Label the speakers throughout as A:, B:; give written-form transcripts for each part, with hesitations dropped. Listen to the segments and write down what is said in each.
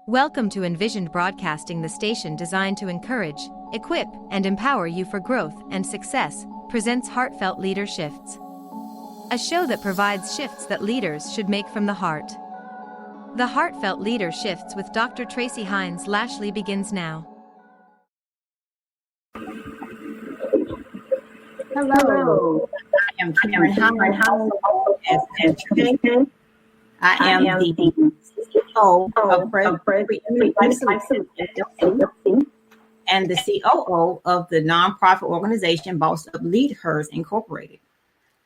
A: Welcome to Envisioned Broadcasting, the station designed to encourage, equip, and empower you for growth and success, presents Heartfelt Leader Shifts, a show that provides shifts that leaders should make from the heart. The Heartfelt Leader Shifts with Dr. Tracy Hines Lashley begins now.
B: Hello, I am Karen Howard. As today, I am the CEO of and the COO of the nonprofit organization Boss Up Leaders Incorporated.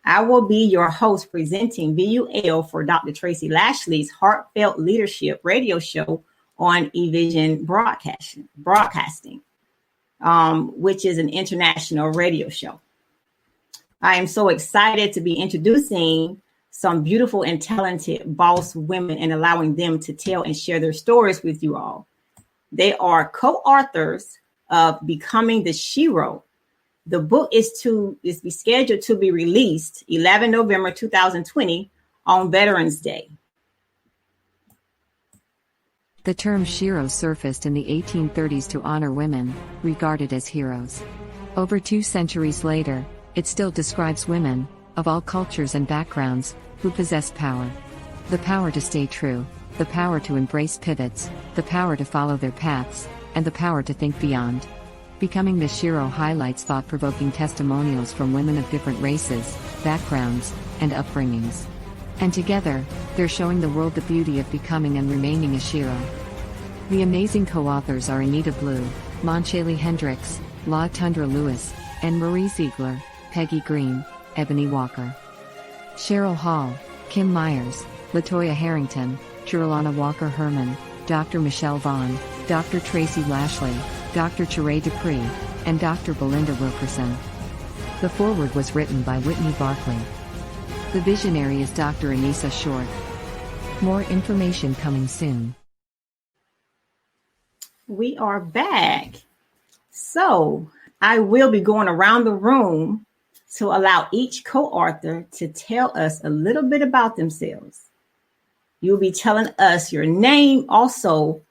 B: I will be your host presenting VUL for Dr. Tracy Lashley's Heartfelt Leadership radio show on eVision Broadcasting, which is an international radio show. I am so excited to be introducing some beautiful and talented boss women and allowing them to tell and share their stories with you all. They are co-authors of Becoming the Shero. The book is scheduled to be released 11 November 2020 on Veterans Day.
C: The term Shero surfaced in the 1830s to honor women, regarded as heroes. Over 2 centuries later, it still describes women, of all cultures and backgrounds, who possess power. The power to stay true, the power to embrace pivots, the power to follow their paths, and the power to think beyond. Becoming the Shero highlights thought-provoking testimonials from women of different races, backgrounds, and upbringings. And together, they're showing the world the beauty of becoming and remaining a Shero. The amazing co-authors are Anita Blue, Moncheli Hendricks, La Tundra Lewis, and Marie Ziegler, Peggy Green, Ebony Walker, Cheryl Hall, Kim Myers, Latoya Harrington, Jerlana Walker Herman, Dr. Michelle Vaughn, Dr. Tracy Lashley, Dr. Chere Dupree, and Dr. Belinda Wilkerson. The foreword was written by Whitney Barkley. The visionary is Dr. Anissa Short. More information coming soon.
B: We are back. So I will be going around the room to allow each co-author to tell us a little bit about themselves. You'll be telling us your name. Also,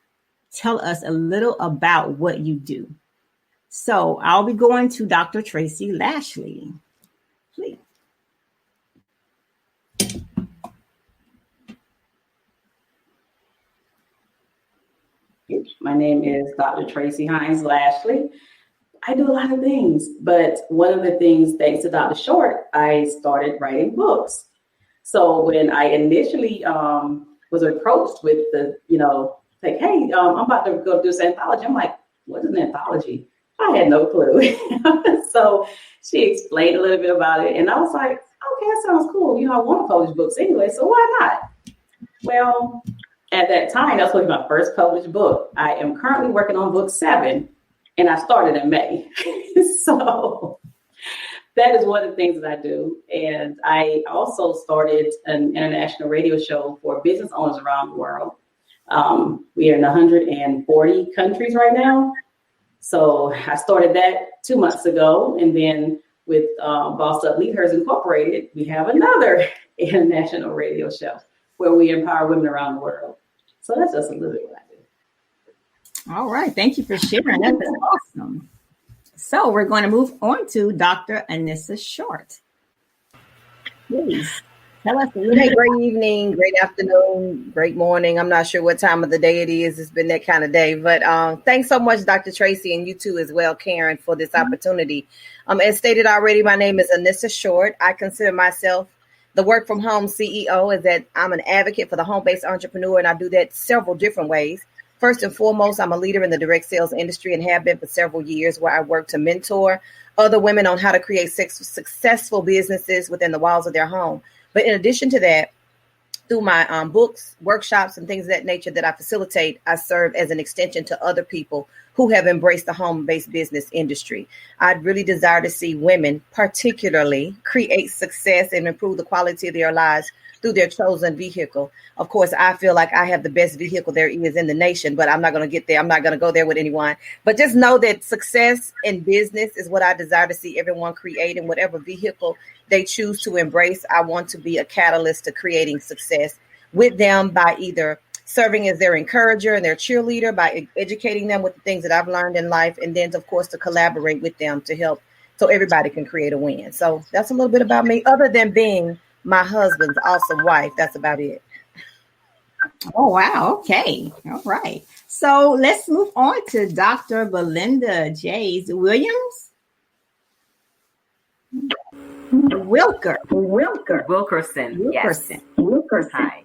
B: tell us a little about what you do. So I'll be going to Dr. Tracy Lashley. Please.
D: My name is Dr. Tracy Hines Lashley. I do a lot of things, but one of the things, thanks to Dr. Short, I started writing books. So when I initially was approached with the, like, hey, I'm about to go do this anthology. I'm like, what is an anthology? I had no clue. So she explained a little bit about it. And I was like, okay, that sounds cool. I want to publish books anyway, so why not? Well, at that time, that was my first published book. I am currently working on book 7. And I started in May. So that is one of the things that I do. And I also started an international radio show for business owners around the world. We are in 140 countries right now. So I started that 2 months ago. And then with Boss Up Leaders Incorporated, we have another international radio show where we empower women around the world. So that's just a little bit what I do.
B: All right. Thank you for sharing. That is awesome. So we're going to move on to Dr. Anissa Short. Please tell us a little bit.
E: Great evening, great afternoon, great morning. I'm not sure what time of the day it is. It's been that kind of day. But thanks so much, Dr. Tracy, and you too as well, Karen, for this opportunity. As stated already, my name is Anissa Short. I consider myself the work from home CEO, is that I'm an advocate for the home-based entrepreneur, and I do that several different ways. First and foremost, I'm a leader in the direct sales industry and have been for several years, where I work to mentor other women on how to create successful businesses within the walls of their home. But in addition to that, through my books, workshops, and things of that nature that I facilitate, I serve as an extension to other people who have embraced the home-based business industry. I'd really desire to see women particularly create success and improve the quality of their lives through their chosen vehicle. Of course, I feel like I have the best vehicle there is in the nation, but I'm not going to get there. I'm not going to go there with anyone. But just know that success in business is what I desire to see everyone create in whatever vehicle they choose to embrace. I want to be a catalyst to creating success with them by either serving as their encourager and their cheerleader by educating them with the things that I've learned in life. And then, of course, to collaborate with them to help so everybody can create a win. So that's a little bit about me, other than being my husband's awesome wife. That's about it.
B: Oh, wow. Okay. All right. So let's move on to Dr. Belinda J. Williams.
F: Wilkerson. Yes. Wilkerson. Hi.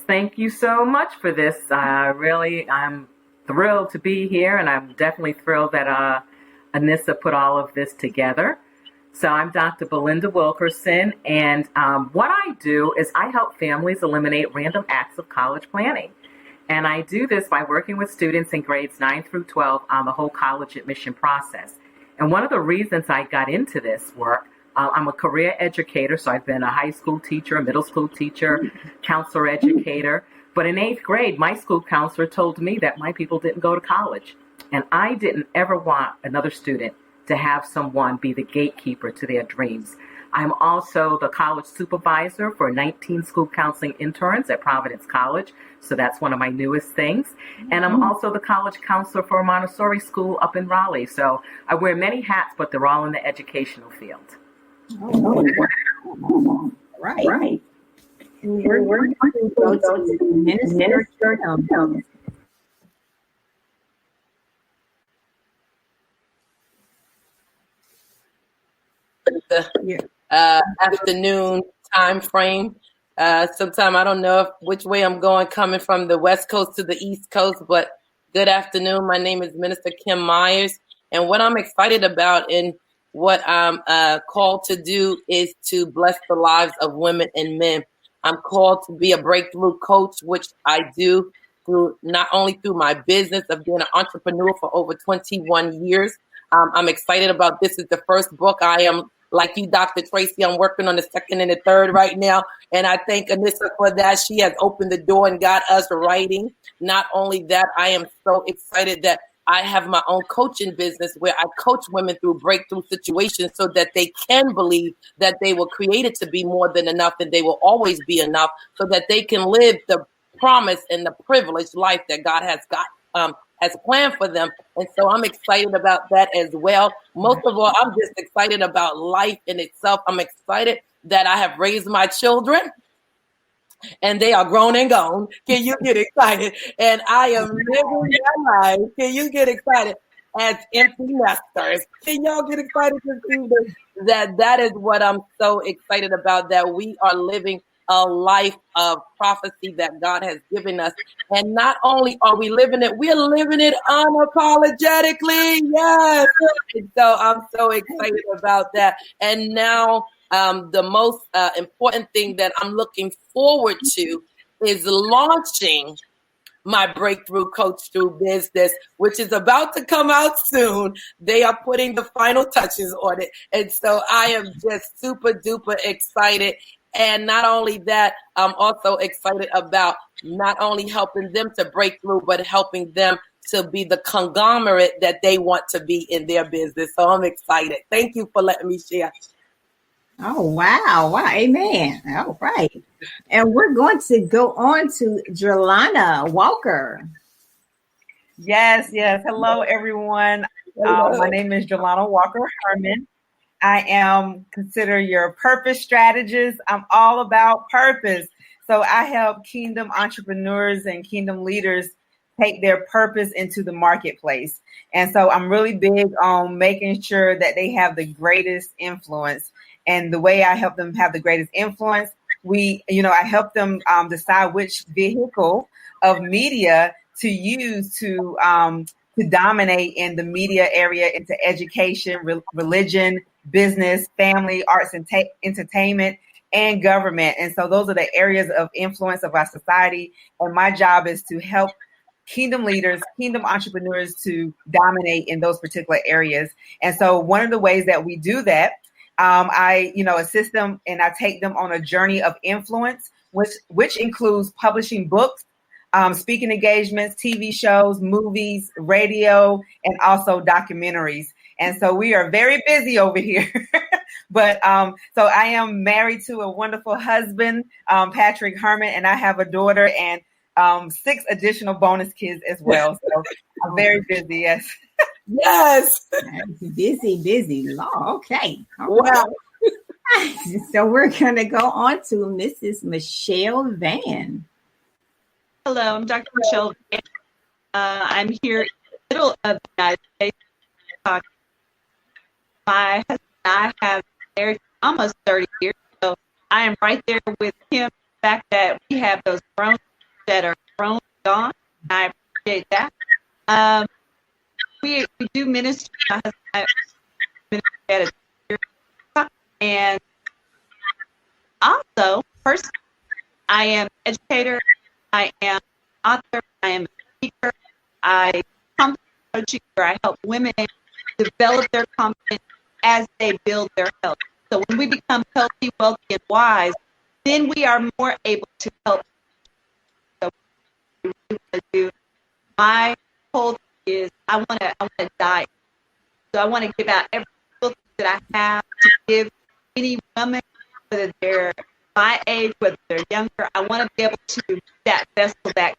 F: Thank you so much for this. I'm thrilled to be here, and I'm definitely thrilled that Anissa put all of this together. So I'm Dr. Belinda Wilkerson, and what I do is I help families eliminate random acts of college planning. And I do this by working with students in grades 9 through 12 on the whole college admission process. And one of the reasons I got into this work, I'm a career educator, so I've been a high school teacher, a middle school teacher, counselor educator. But in 8th grade, my school counselor told me that my people didn't go to college. And I didn't ever want another student to have someone be the gatekeeper to their dreams. I'm also the college supervisor for 19 school counseling interns at Providence College. So that's one of my newest things. And I'm also the college counselor for a Montessori school up in Raleigh. So I wear many hats, but they're all in the educational field.
B: Oh, wow. Right. And we're going to go to Minister Shero.
G: The afternoon time frame. Sometime I don't know which way I'm going, coming from the West Coast to the East Coast, but good afternoon. My name is Minister Kim Myers, and what I'm excited about and what I'm called to do is to bless the lives of women and men. I'm called to be a breakthrough coach, which I do through not only through my business of being an entrepreneur for over 21 years. I'm excited about this. Is the first book. I am, like you, Dr. Tracy, I'm working on the second and the third right now. And I thank Anissa for that. She has opened the door and got us writing. Not only that, I am so excited that I have my own coaching business where I coach women through breakthrough situations so that they can believe that they were created to be more than enough and they will always be enough, so that they can live the promise and the privileged life that God has planned for them. And so I'm excited about that as well. Most of all, I'm just excited about life in itself. I'm excited that I have raised my children and they are grown and gone. Can you get excited? And I am living their life. Can you get excited? As empty nesters. Can y'all get excited to see this? That is what I'm so excited about, that we are living a life of prophecy that God has given us. And not only are we living it, we're living it unapologetically. Yes. And so I'm so excited about that. And now the most important thing that I'm looking forward to is launching my Breakthrough Coach Through Business, which is about to come out soon. They are putting the final touches on it. And so I am just super duper excited. And not only that, I'm also excited about not only helping them to break through, but helping them to be the conglomerate that they want to be in their business. So I'm excited. Thank you for letting me share.
B: Oh, wow. Amen. All right. And we're going to go on to Jelana Walker.
H: Yes. Hello, everyone. My name is Jelana Walker Herman. I am considered your purpose strategist. I'm all about purpose. So I help kingdom entrepreneurs and kingdom leaders take their purpose into the marketplace. And so I'm really big on making sure that they have the greatest influence. And the way I help them have the greatest influence, I help them decide which vehicle of media to use to dominate in the media area, into education, religion, business, family, arts, and entertainment, and government. And so those are the areas of influence of our society. And my job is to help kingdom leaders, kingdom entrepreneurs to dominate in those particular areas. And so one of the ways that we do that, I assist them and I take them on a journey of influence, which includes publishing books, speaking engagements, TV shows, movies, radio, and also documentaries. And so we are very busy over here. But so I am married to a wonderful husband, Patrick Herman, and I have a daughter. And 6 additional bonus kids as well. So I'm very busy. Yes.
G: Yes.
B: Busy. Law. Okay.
G: Wow.
B: So we're going to go on to Mrs. Michelle Van.
I: Hello, I'm Dr. Michelle Van. I'm here in the middle of the United States. My husband and I have been married almost 30 years, so I am right there with him. The fact that we have those grown that are grown gone, I appreciate that. We do ministry. My husband and I ministry at a and also, personally, I am an educator, I am an author, I am a speaker, I come coaching where I help women develop their confidence as they build their health. So when we become healthy, wealthy, and wise, then we are more able to help. So my whole thing is I want to die. So I want to give out every single thing that I have to give any woman, whether they're my age, whether they're younger. I want to be able to be that vessel that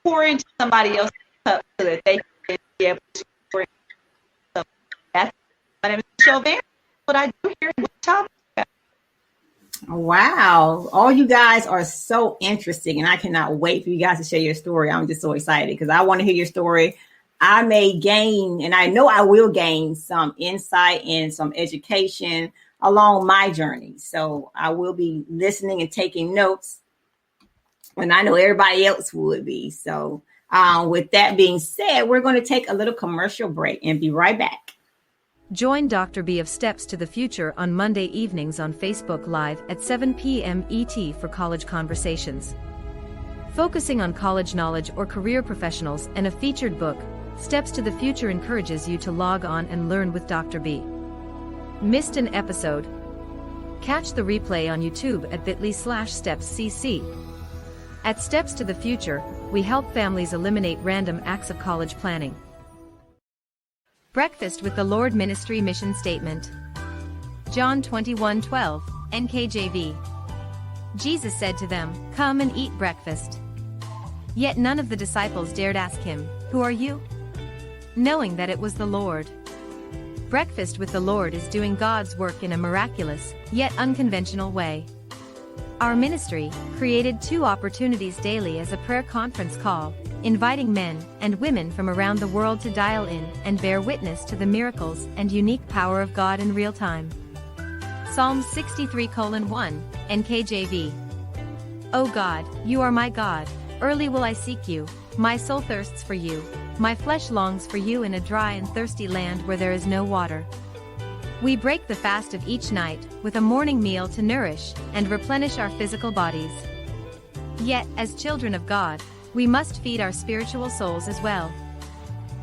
I: pour into somebody else's cup so that they can be able to pour into. So that's my name is Michelle Van. What I do here in Wichita.
B: Wow. All you guys are so interesting, and I cannot wait for you guys to share your story. I'm just so excited because I want to hear your story. I may gain, and I know I will gain some insight and some education along my journey. So I will be listening and taking notes, and I know everybody else would be. So with that being said, we're going to take a little commercial break and be right back.
A: Join Dr. B of Steps to the Future on Monday evenings on Facebook Live at 7 p.m. ET for college conversations. Focusing on college knowledge or career professionals and a featured book, Steps to the Future encourages you to log on and learn with Dr. B. Missed an episode? Catch the replay on YouTube at bit.ly/stepscc. At Steps to the Future, we help families eliminate random acts of college planning. Breakfast with the Lord Ministry Mission Statement. John 21:12, NKJV. Jesus said to them, "Come and eat breakfast." Yet none of the disciples dared ask him, "Who are you?" knowing that it was the Lord. Breakfast with the Lord is doing God's work in a miraculous, yet unconventional way. Our ministry created 2 opportunities daily as a prayer conference call, inviting men and women from around the world to dial in and bear witness to the miracles and unique power of God in real time. Psalm 63:1, NKJV. O God, you are my God, early will I seek you, my soul thirsts for you, my flesh longs for you in a dry and thirsty land where there is no water. We break the fast of each night with a morning meal to nourish and replenish our physical bodies. Yet, as children of God, we must feed our spiritual souls as well.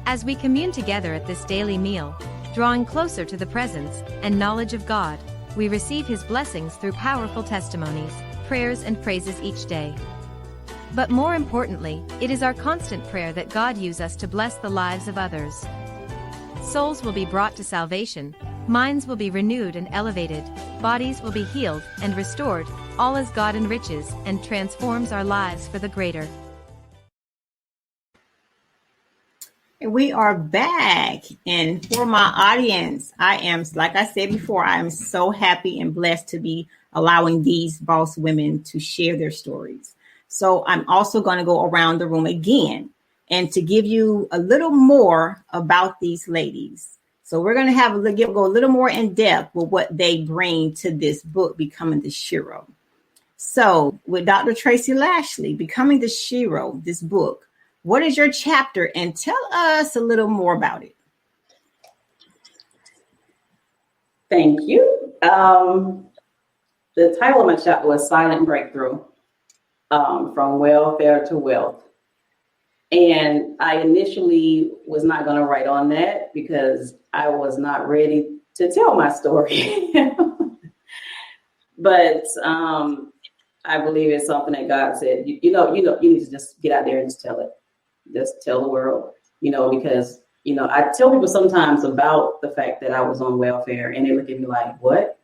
A: As we commune together at this daily meal, drawing closer to the presence and knowledge of God, we receive His blessings through powerful testimonies, prayers, and praises each day. But more importantly, it is our constant prayer that God use us to bless the lives of others. Souls will be brought to salvation, minds will be renewed and elevated, bodies will be healed and restored, all as God enriches and transforms our lives for the greater.
B: We are back, and for my audience, I am, like I said before, I am so happy and blessed to be allowing these boss women to share their stories. So I'm also going to go around the room again and to give you a little more about these ladies. So we're going to go a little more in depth with what they bring to this book, Becoming the Shero. So with Dr. Tracy Lashley, Becoming the Shero, this book, what is your chapter? And tell us a little more about it.
D: Thank you. The title of my chapter was Silent Breakthrough, from Welfare to Wealth. And I initially was not going to write on that because I was not ready to tell my story. But I believe it's something that God said, you need to just get out there and just tell it. Just tell the world, because, I tell people sometimes about the fact that I was on welfare and they look at me like, what?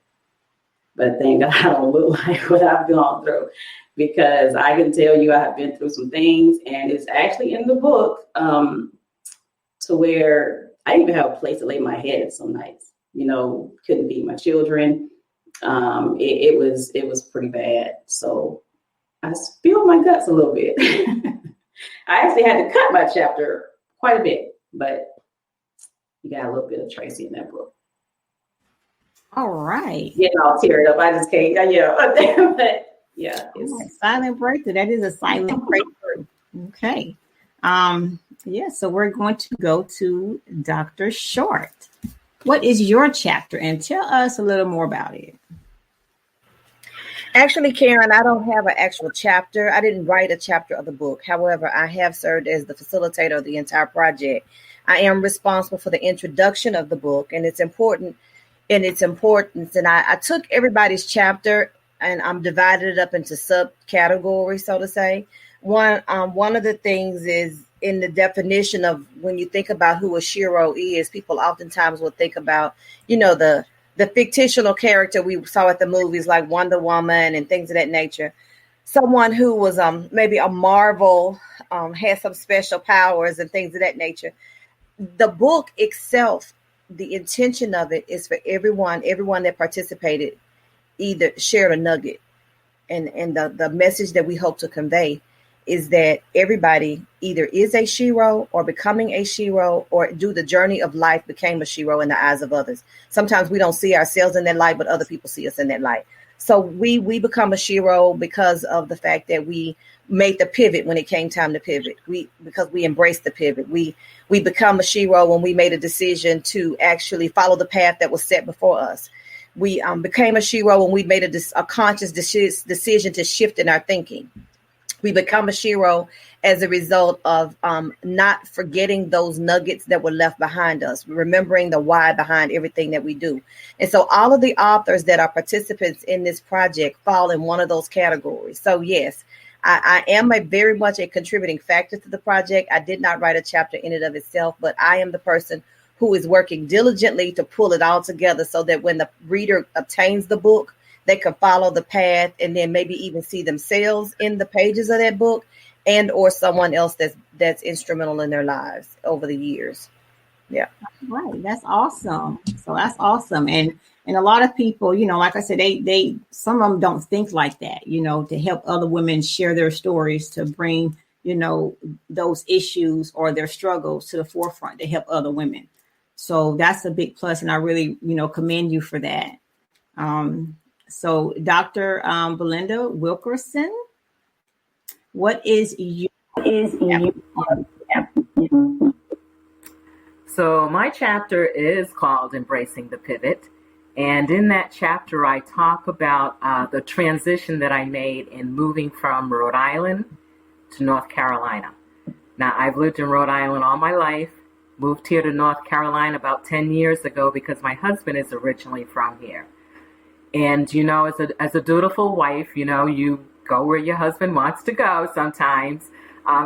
D: but thank God I don't look like what I've gone through, because I can tell you I have been through some things, and it's actually in the book, to where I didn't even have a place to lay my head some nights, couldn't feed my children. It was pretty bad. So I spilled my guts a little bit. I actually had to cut my chapter quite a bit, but you got a little bit of Tracy in that book.
B: All right.
D: Getting all teared up. I just can't. But yeah. It's
B: silent breakthrough. That is a silent breakthrough. Okay. So we're going to go to Dr. Short. What is your chapter? And tell us a little more about it.
E: Actually, Karen, I don't have an actual chapter. I didn't write a chapter of the book. However, I have served as the facilitator of the entire project. I am responsible for the introduction of the book and its importance. And I took everybody's chapter and I'm divided it up into subcategories, so to say. One of the things is in the definition of when you think about who a Shero is, people oftentimes will think about, the fictional character we saw at the movies like Wonder Woman and things of that nature. Someone who was maybe a Marvel, had some special powers and things of that nature. The book itself, the intention of it is for everyone that participated either shared a nugget. And the message that we hope to convey is that everybody either is a Shero or becoming a Shero or do the journey of life became a Shero in the eyes of others. Sometimes we don't see ourselves in that light, but other people see us in that light. So we become a Shero because of the fact that we made the pivot when it came time to pivot. Because we embraced the pivot. We become a Shero when we made a decision to actually follow the path that was set before us. We became a Shero when we made a conscious decision to shift in our thinking. We become a Shero as a result of not forgetting those nuggets that were left behind us, remembering the why behind everything that we do. And so all of the authors that are participants in this project fall in one of those categories. So yes, I am very much a contributing factor to the project. I did not write a chapter in and of itself, but I am the person who is working diligently to pull it all together so that when the reader obtains the book, they can follow the path and then maybe even see themselves in the pages of that book and or someone else that's instrumental in their lives over the years. Yeah.
B: Right. That's awesome. So that's awesome. And a lot of people, like I said, they some of them don't think like that, to help other women share their stories, to bring, those issues or their struggles to the forefront to help other women. So that's a big plus. And I really, commend you for that. So Dr. Belinda Wilkerson, what is your
F: So my chapter is called Embracing the Pivot. And in that chapter, I talk about the transition that I made in moving from Rhode Island to North Carolina. Now, I've lived in Rhode Island all my life, moved here to North Carolina about 10 years ago because my husband is originally from here. And, as a dutiful wife, you go where your husband wants to go sometimes,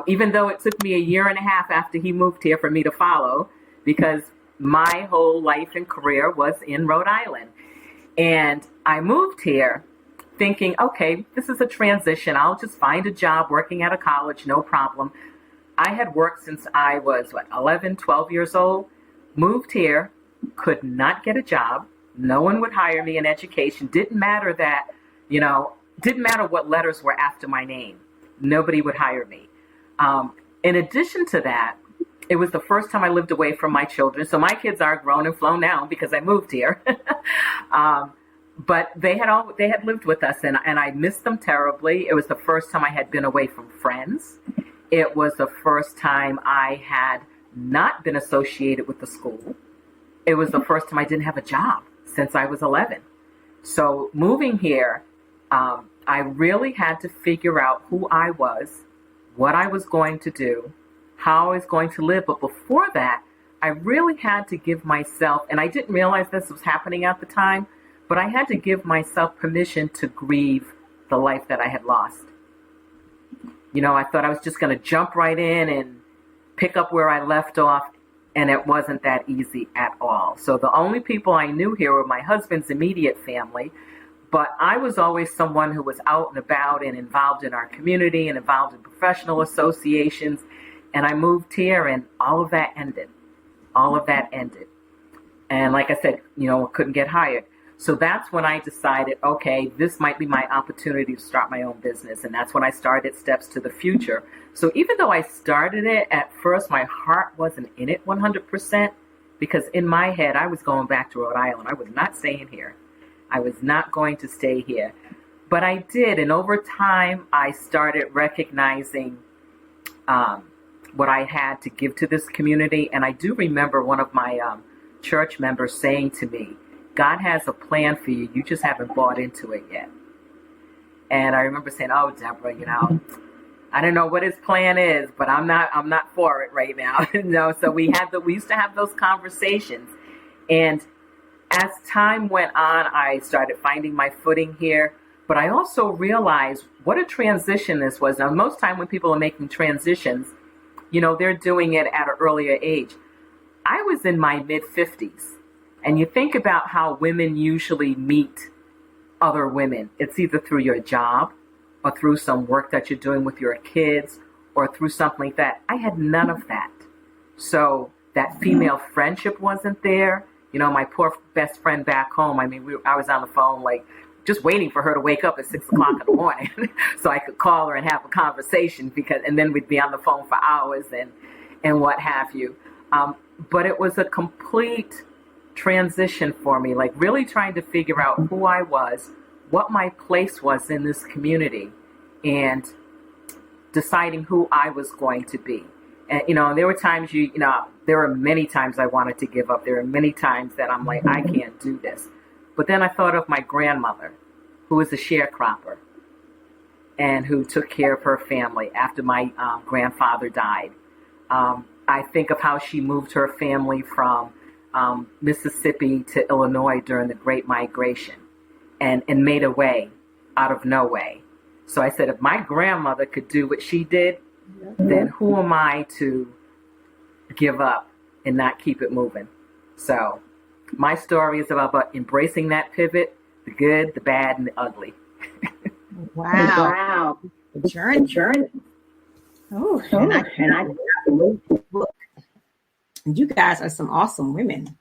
F: even though it took me a year and a half after he moved here for me to follow, because my whole life and career was in Rhode Island. And I moved here thinking, okay, this is a transition. I'll just find a job working at a college, no problem. I had worked since I was, 11, 12 years old, moved here, could not get a job. No one would hire me in education. Didn't matter what letters were after my name. Nobody would hire me. In addition to that, it was the first time I lived away from my children. So my kids are grown and flown now because I moved here. But they had lived with us and I missed them terribly. It was the first time I had been away from friends. It was the first time I had not been associated with the school. It was the first time I didn't have a job since I was 11. So moving here, I really had to figure out who I was, what I was going to do, how I was going to live. But before that, I really had to give myself, and I didn't realize this was happening at the time, but I had to give myself permission to grieve the life that I had lost. I thought I was just going to jump right in and pick up where I left off. And it wasn't that easy at all. So the only people I knew here were my husband's immediate family. But I was always someone who was out and about and involved in our community and involved in professional associations. And I moved here and all of that ended. All of that ended. And like I said, I couldn't get hired. So that's when I decided, okay, this might be my opportunity to start my own business. And that's when I started Steps to the Future. So even though I started it, at first my heart wasn't in it 100%, because in my head, I was going back to Rhode Island. I was not staying here. I was not going to stay here. But I did. And over time, I started recognizing what I had to give to this community. And I do remember one of my church members saying to me, God has a plan for you. You just haven't bought into it yet. And I remember saying, oh, Deborah, I don't know what his plan is, but I'm not for it right now. So we used to have those conversations. And as time went on, I started finding my footing here. But I also realized what a transition this was. Now, most time when people are making transitions, they're doing it at an earlier age. I was in my mid-50s. And you think about how women usually meet other women. It's either through your job or through some work that you're doing with your kids or through something like that. I had none of that. So that female friendship wasn't there. My poor best friend back home, I was on the phone just waiting for her to wake up at 6 o'clock in the morning so I could call her and have a conversation, and then we'd be on the phone for hours and what have you. But it was a complete transition for me, really trying to figure out who I was, what my place was in this community, and deciding who I was going to be. And, there were times there were many times I wanted to give up. There were many times that I'm like, I can't do this. But then I thought of my grandmother, who was a sharecropper and who took care of her family after my grandfather died. I think of how she moved her family from Mississippi to Illinois during the Great Migration and made a way out of no way. So I said, if my grandmother could do what she did, then who am I to give up and not keep it moving? So my story is about embracing that pivot, the good, the bad, and the ugly.
B: Wow. Journey. Oh, and I book. You guys are some awesome women.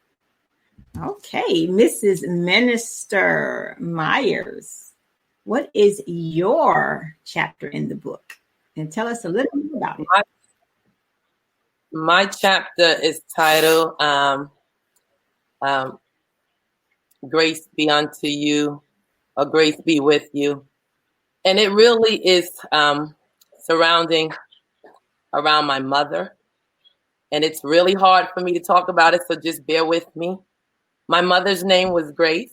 B: Okay, Mrs. Minister Myers, what is your chapter in the book? And tell us a little bit about it.
G: My chapter is titled Grace Be Unto You, or Grace Be With You. And it really is surrounding around my mother. And it's really hard for me to talk about it, so just bear with me. My mother's name was Grace.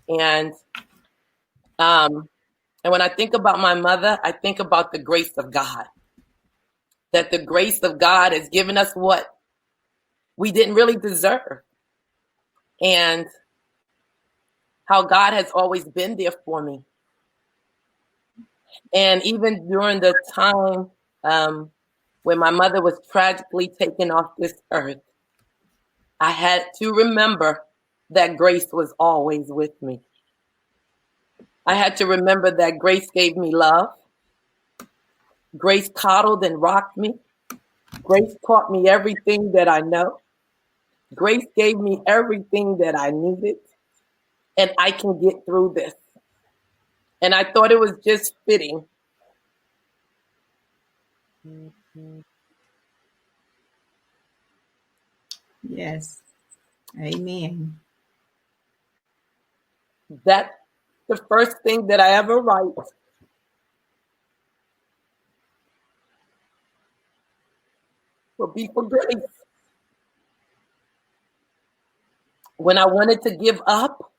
G: And when I think about my mother, I think about the grace of God. That the grace of God has given us what we didn't really deserve. And how God has always been there for me. And even during the time when my mother was tragically taken off this earth, I had to remember that grace was always with me. I had to remember that grace gave me love. Grace coddled and rocked me. Grace taught me everything that I know. Grace gave me everything that I needed. And I can get through this. And I thought it was just fitting.
B: Yes. Amen.
G: That's the first thing that I ever write. Will be for grace. When I wanted to give up,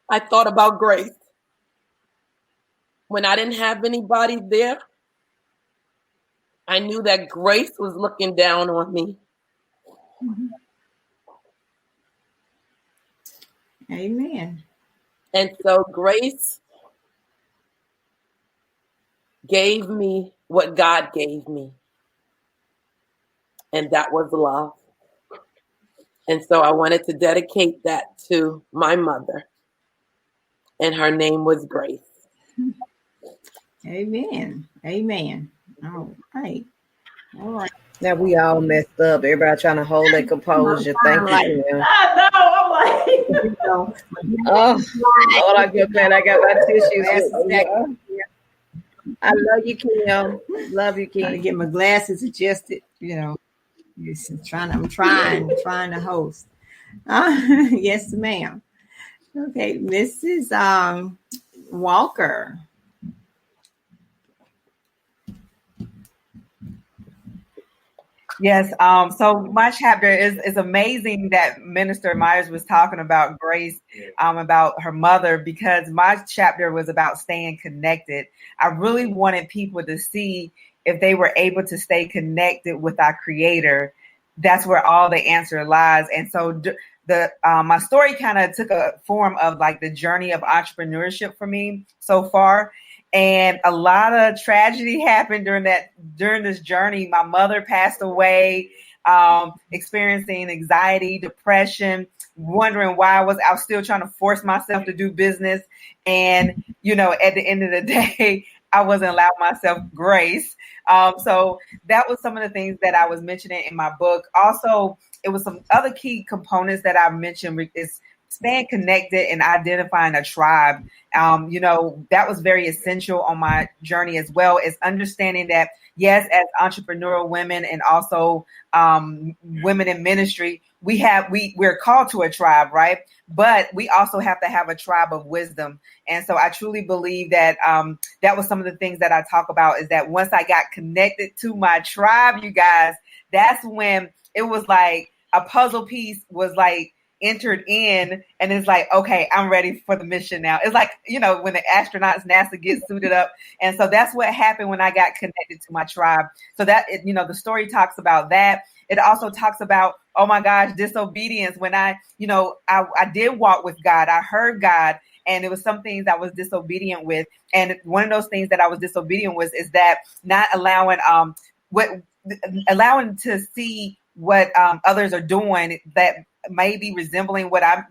G: I thought about grace. When I didn't have anybody there, I knew that grace was looking down on me.
B: Mm-hmm. Amen.
G: And so grace gave me what God gave me. And that was love. And so I wanted to dedicate that to my mother. and her name was Grace.
B: Amen. Amen. All right. All right.
E: Now we all messed up. Everybody trying to hold their composure. Thank you, Kim.
D: I know. I'm like,
E: Oh, Lord, I'm just glad I got my tissues. I love you, Kim. Love you,
B: Trying to
E: Kim.
B: get my glasses adjusted. I'm trying to host. Yes, ma'am. Okay, Mrs. Walker.
H: Yes. So my chapter is amazing that Minister Myers was talking about Grace, about her mother, because my chapter was about staying connected. I really wanted people to see if they were able to stay connected with our Creator. That's where all the answer lies. And so my story kind of took a form of like the journey of entrepreneurship for me so far. And a lot of tragedy happened during this journey. My mother passed away, experiencing anxiety, depression, wondering why I was still trying to force myself to do business. And, at the end of the day, I wasn't allowing myself grace. So that was some of the things that I was mentioning in my book. Also, it was some other key components that I mentioned is staying connected and identifying a tribe. That was very essential on my journey, as well as understanding that, yes, as entrepreneurial women and also women in ministry, we're called to a tribe, right? But we also have to have a tribe of wisdom. And so I truly believe that that was some of the things that I talk about, is that once I got connected to my tribe, you guys, that's when it was like a puzzle piece was like entered in, and it's like, okay, I'm ready for the mission now. It's like, when the astronauts, NASA gets suited up. And so that's what happened when I got connected to my tribe. So that, the story talks about that. It also talks about, oh my gosh, disobedience. When I did walk with God, I heard God, and it was some things I was disobedient with. And one of those things that I was disobedient with is that not allowing to see what others are doing that may be resembling what I'm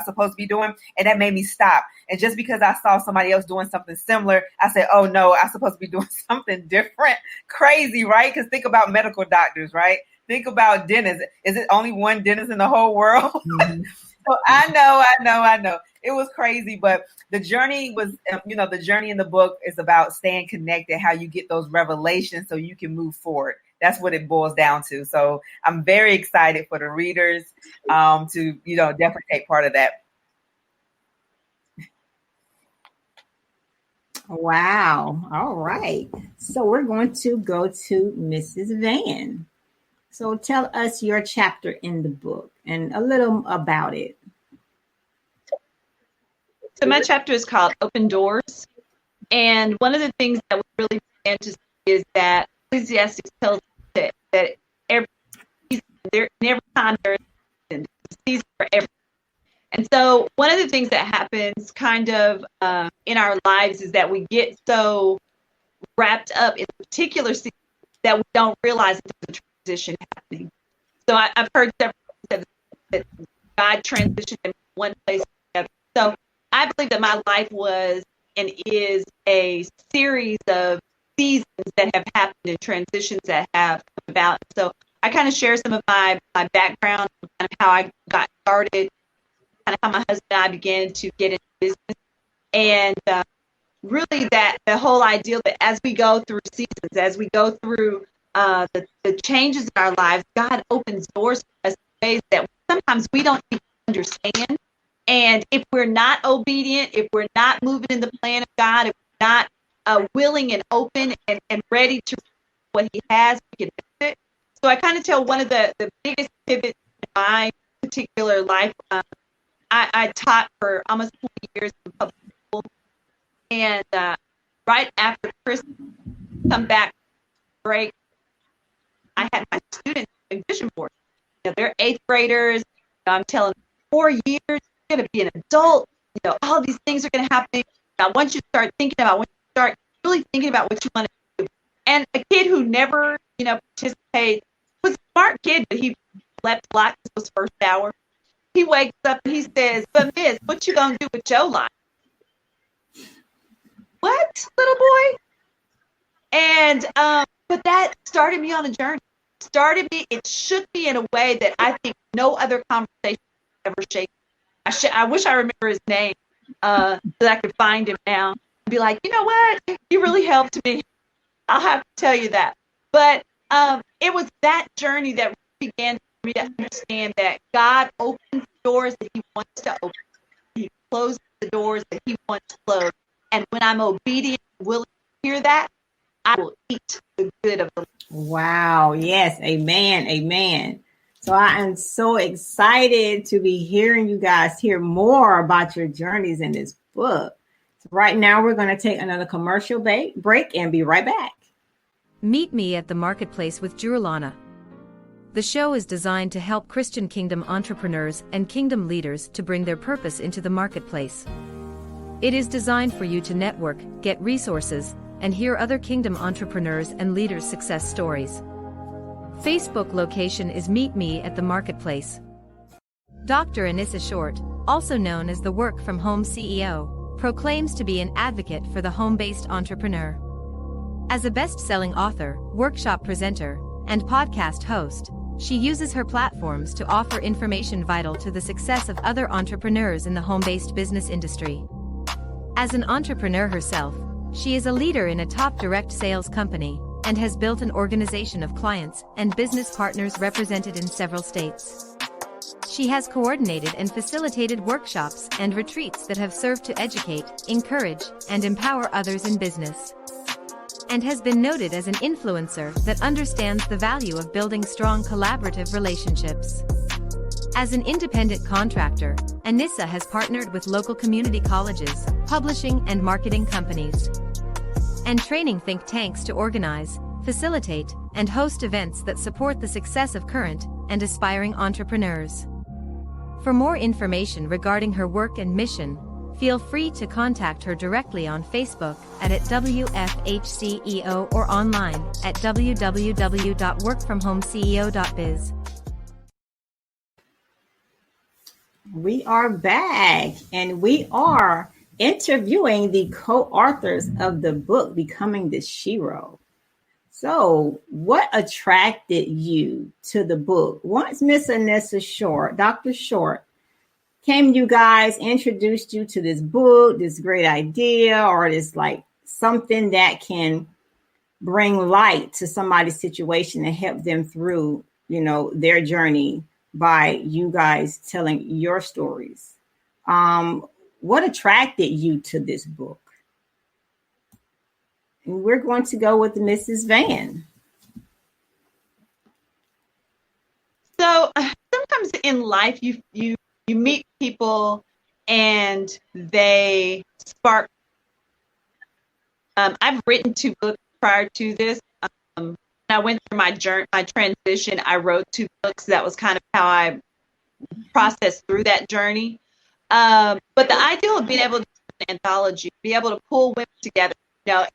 H: supposed to be doing. And that made me stop. And just because I saw somebody else doing something similar, I said, oh no, I'm supposed to be doing something different. Crazy, right? Because think about medical doctors, right? Think about dentists. Is it only one dentist in the whole world? Mm-hmm. So I know. It was crazy, but the journey was, the journey in the book is about staying connected, how you get those revelations so you can move forward. That's what it boils down to. So I'm very excited for the readers to, definitely take part of that.
B: Wow. All right. So we're going to go to Mrs. Van. So tell us your chapter in the book and a little about it.
I: So my chapter is called Open Doors. And one of the things that we really began to see is that Ecclesiastes tells us that every time there is a season for everything. And so one of the things that happens kind of in our lives is that we get so wrapped up in a particular season that we don't realize that there's a transition happening. So I've heard several times that God transitioned from one place to the other. So I believe that my life was and is a series of seasons that have happened and transitions that have come about. So I kind of share some of my background, kind of how I got started, kind of how my husband and I began to get into business. And really that the whole idea that as we go through seasons, as we go through the changes in our lives, God opens doors for us in ways that sometimes we don't even understand. And if we're not obedient, if we're not moving in the plan of God, if we're not willing and open and ready to what He has, we can miss it. So I kind of tell one of the biggest pivots in my particular life. I taught for almost 20 years in public school, and right after Christmas, come back break, I had my students in vision board. They're 8th graders. I'm telling them 4 years, you're going to be an adult. All these things are going to happen. Now, once you start thinking about, once you start really thinking about what you want to do, and a kid who never, participated, was a smart kid, but he slept a lot. This was first hour. He wakes up and he says, "But Miss, what you gonna do with your life?" what, little boy? And but that started me on a journey. It shook me in a way that I think no other conversation ever shaken. I wish I remember his name so that I could find him now and be like, you know what? You really helped me. I'll have to tell you that. But it was that journey that began for me to understand that God opens doors that he wants to open. He closes the doors that he wants to close. And when I'm obedient and willing to hear that, I will eat the good of the Lord.
B: Wow. Yes. Amen. Amen. So I am so excited to be hearing you guys hear more about your journeys in this book. So right now, we're going to take another commercial break and be right back.
A: Meet Me at the Marketplace with Jurlana. The show is designed to help Christian Kingdom entrepreneurs and kingdom leaders to bring their purpose into the marketplace. It is designed for you to network, get resources, and hear other kingdom entrepreneurs and leaders' success stories. Facebook location is Meet Me at the Marketplace. Dr. Anissa Short, also known as the Work From Home CEO, proclaims to be an advocate for the home-based entrepreneur. As a best-selling author, workshop presenter, and podcast host, she uses her platforms to offer information vital to the success of other entrepreneurs in the home-based business industry. As an entrepreneur herself, she is a leader in a top direct sales company and has built an organization of clients and business partners represented in several states. She has coordinated and facilitated workshops and retreats that have served to educate, encourage, and empower others in business, and has been noted as an influencer that understands the value of building strong collaborative relationships. As an independent contractor, Anissa has partnered with local community colleges, publishing and marketing companies, and training think tanks to organize, facilitate, and host events that support the success of current and aspiring entrepreneurs. For more information regarding her work and mission, feel free to contact her directly on Facebook at WFHCEO or online at www.workfromhomeceo.biz.
B: We are back, and we are interviewing the co-authors of the book, Becoming the Shero. So, what attracted you to the book? Once Miss Anissa Short, Dr. Short, came you guys, introduced you to this book, this great idea, or this like something that can bring light to somebody's situation and help them through, their journey by you guys telling your stories. What attracted you to this book? And we're going to go with Mrs. Van.
I: So sometimes in life, you meet people and they spark. I've written 2 books prior to this. I went through my transition. I wrote 2 books. That was kind of how I processed through that journey. But the idea of being able to do an anthology, be able to pull women together.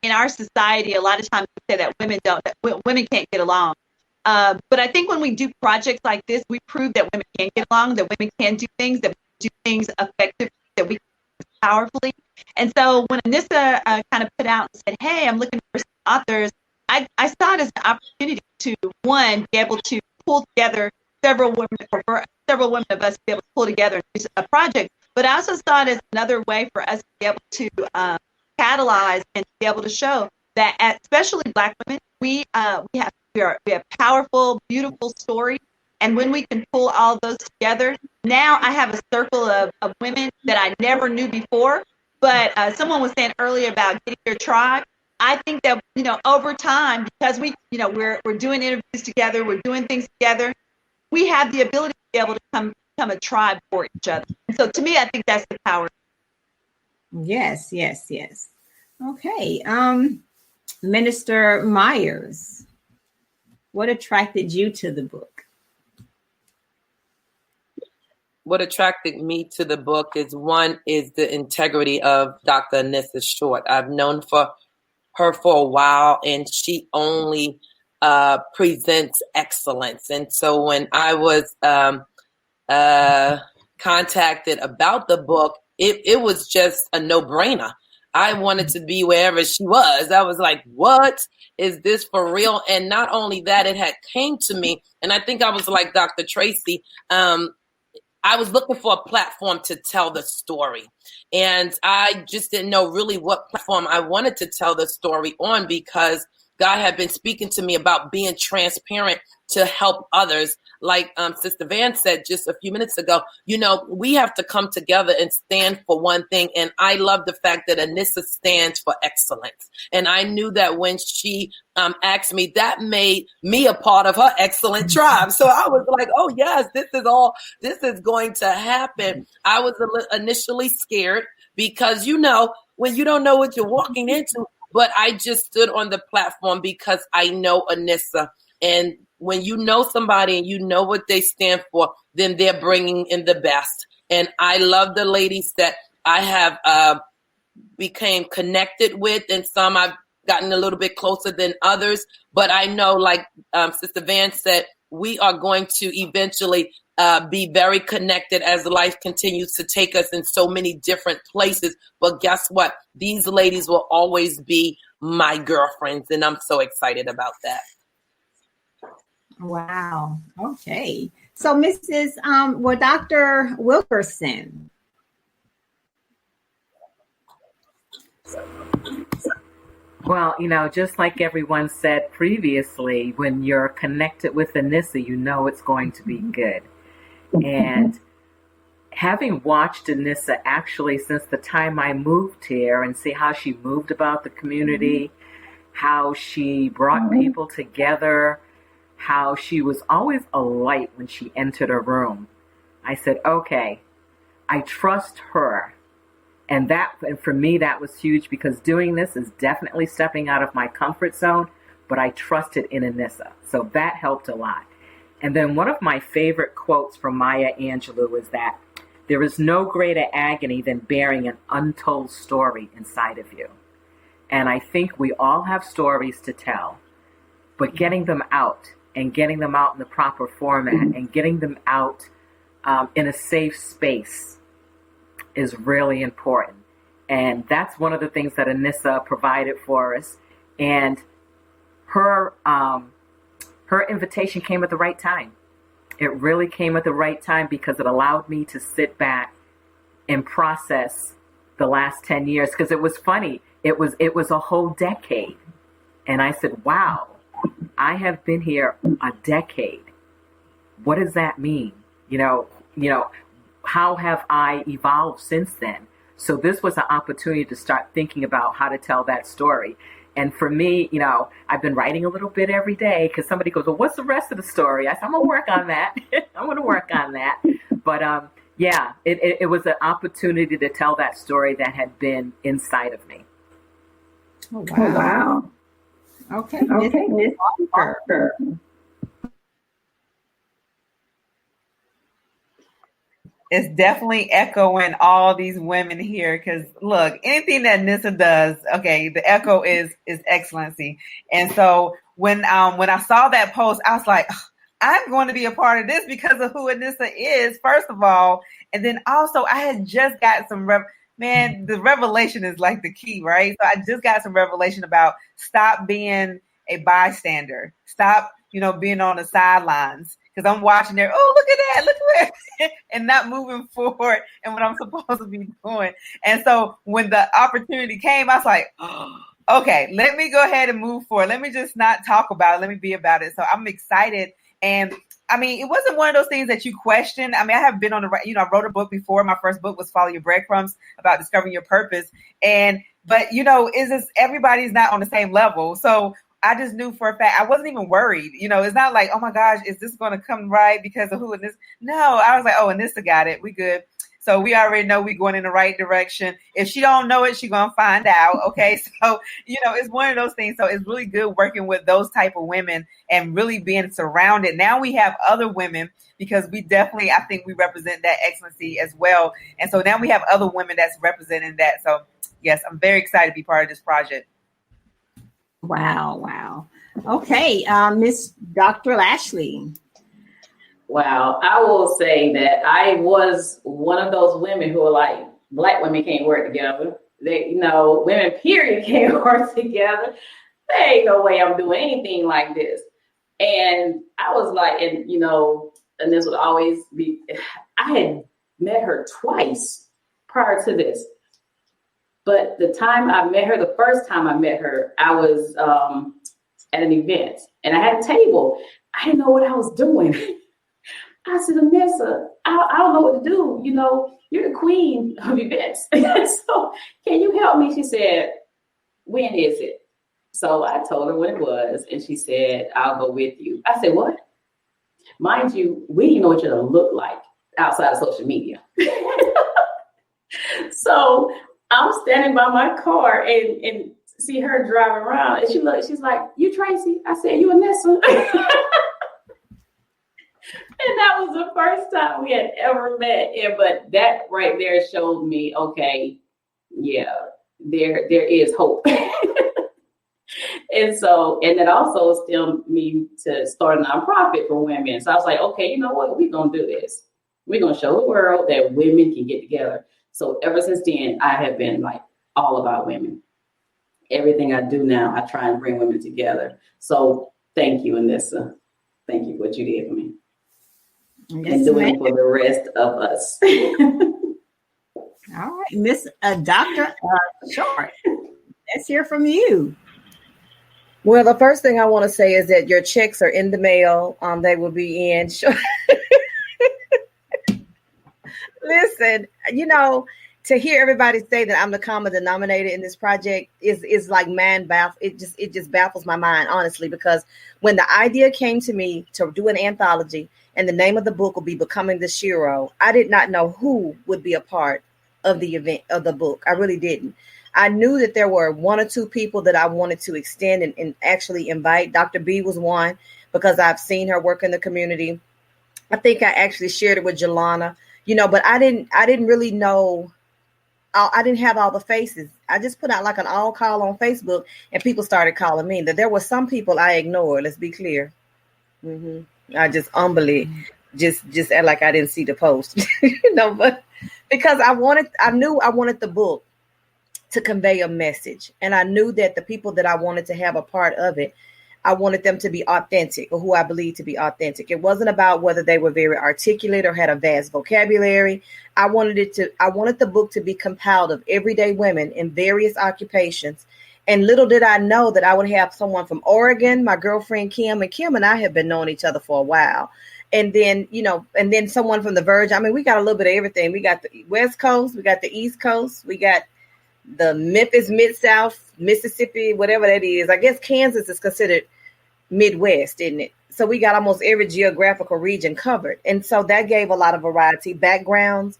I: In our society, a lot of times we say that women can't get along. But I think when we do projects like this, we prove that women can get along, that women can do things, that we do things effectively, that we can do powerfully. And so when Anissa kind of put out and said, hey, I'm looking for some authors, I saw it as an opportunity to, one, be able to pull together several women of us to be able to pull together and do a project. But I also saw it as another way for us to be able to catalyze and to be able to show that, especially Black women, we have powerful, beautiful stories. And when we can pull all those together, now I have a circle of women that I never knew before. But someone was saying earlier about getting your tribe. I think that, over time, because we're doing interviews together, we're doing things together, we have the ability to be able to become a tribe for each other. And so to me, I think that's the power.
B: Yes. Okay. Minister Myers, what attracted you to the book?
G: What attracted me to the book is the integrity of Dr. Anissa Short. I've known her for a while, and she only presents excellence. And so when I was contacted about the book, it was just a no-brainer. I wanted to be wherever she was. I was like, what is this for real? And not only that, it had came to me, and I think I was like Dr. Tracy. I was looking for a platform to tell the story. And I just didn't know really what platform I wanted to tell the story on, because God had been speaking to me about being transparent to help others. Like Sister Van said just a few minutes ago, we have to come together and stand for one thing. And I love the fact that Anissa stands for excellence. And I knew that when she asked me, that made me a part of her excellent tribe. So I was like, oh, yes, this is going to happen. I was initially scared because, when you don't know what you're walking into, but I just stood on the platform because I know Anissa. And when you know somebody and you know what they stand for, then they're bringing in the best. And I love the ladies that I have became connected with, and some I've gotten a little bit closer than others. But I know, like Sister Van said, we are going to eventually be very connected as life continues to take us in so many different places. But guess what? These ladies will always be my girlfriends, and I'm so excited about that.
B: Wow. Okay. So Dr. Wilkerson.
F: Well, just like everyone said previously, when you're connected with Anissa, it's going to be good. And having watched Anissa actually since the time I moved here and see how she moved about the community, how she brought people together, how she was always a light when she entered a room, I said, okay, I trust her. And for me, that was huge, because doing this is definitely stepping out of my comfort zone, but I trusted in Anissa. So that helped a lot. And then one of my favorite quotes from Maya Angelou is that there is no greater agony than bearing an untold story inside of you. And I think we all have stories to tell, but getting them out and getting them out in the proper format and getting them out in a safe space is really important. And that's one of the things that Anissa provided for us. And her invitation came at the right time. It really came at the right time, because it allowed me to sit back and process the last 10 years. Because it was funny. It was a whole decade. And I said, wow, I have been here a decade. What does that mean? How have I evolved since then? So this was an opportunity to start thinking about how to tell that story. And for me, I've been writing a little bit every day, because somebody goes, well, what's the rest of the story? I said, I'm going to work on that. But it was an opportunity to tell that story that had been inside of me.
B: Oh, wow. Okay. Miss Walker.
H: It's definitely echoing all these women here, because look, anything that Anissa does, okay, the echo is excellency. And so when I saw that post, I was like, I'm going to be a part of this because of who Anissa is, first of all. And then also I had just got some the revelation is like the key, right? So I just got some revelation about stop being a bystander, stop, being on the sidelines. Because I'm watching there, oh, look at that, look, and not moving forward and what I'm supposed to be doing. And so when the opportunity came, I was like, oh, okay, let me go ahead and move forward. Let me just not talk about it. Let me be about it. So I'm excited. And I mean, it wasn't one of those things that you question. I mean, I have been on I wrote a book before. My first book was Follow Your Breadcrumbs, about discovering your purpose. But everybody's not on the same level. So I just knew for a fact, I wasn't even worried. It's not like, oh my gosh, is this going to come right because of who and this? No, I was like, oh, Anissa got it. We good. So we already know we're going in the right direction. If she don't know it, she's going to find out. Okay. So, it's one of those things. So it's really good working with those type of women and really being surrounded. Now we have other women, because we definitely, I think we represent that excellency as well. And so now we have other women that's representing that. So yes, I'm very excited to be part of this project.
B: Wow. Okay, Miss Dr. Lashley.
D: Wow. I will say that I was one of those women who were like, Black women can't work together. They, women period can't work together. There ain't no way I'm doing anything like this. And I was like, and this would always be, I had met her twice prior to this. But the time I met her, the first time I met her, I was at an event and I had a table. I didn't know what I was doing. I said, Anissa, I don't know what to do. You're the queen of events. So can you help me? She said, when is it? So I told her when it was. And she said, I'll go with you. I said, what? Mind you, we didn't know what you're going to look like outside of social media. So I'm standing by my car and see her driving around. And she's like, you Tracy? I said, you Anissa? And that was the first time we had ever met. But that right there showed me, okay, yeah, there is hope. And that also stemmed me to start a nonprofit for women. So I was like, okay, you know what? We're going to do this. We're going to show the world that women can get together. So ever since then, I have been like all about women. Everything I do now, I try and bring women together. So thank you, Anissa. Thank you for what you did for me. Yes, and doing it for the rest of us.
B: All right, Miss Dr. Short, let's hear from you.
E: Well, the first thing I want to say is that your checks are in the mail. They will be in. Listen, to hear everybody say that I'm the common denominator in this project is like it just baffles my mind, honestly, because when the idea came to me to do an anthology and the name of the book will be Becoming the Shero, I did not know who would be a part of the event of the book. I really didn't. I knew that there were one or two people that I wanted to extend and actually invite. Dr. B was one because I've seen her work in the community. I think I actually shared it with Jelana, but I didn't really know. I didn't have all the faces. I just put out like an all call on Facebook and people started calling me. That there were some people I ignored. Let's be clear. I just humbly just act like I didn't see the post, but because I knew I wanted the book to convey a message. And I knew that the people that I wanted to have a part of it, I wanted them to be authentic, or who I believe to be authentic. It wasn't about whether they were very articulate or had a vast vocabulary. I wanted the book to be compiled of everyday women in various occupations. And little did I know that I would have someone from Oregon, my girlfriend Kim, and I have been knowing each other for a while. And then, and then someone from the Virgin. I mean, we got a little bit of everything. We got the West Coast, we got the East Coast, we got the Memphis, Mid-South, Mississippi, whatever that is. I guess Kansas is considered Midwest, isn't it? So we got almost every geographical region covered. And so that gave a lot of variety, backgrounds,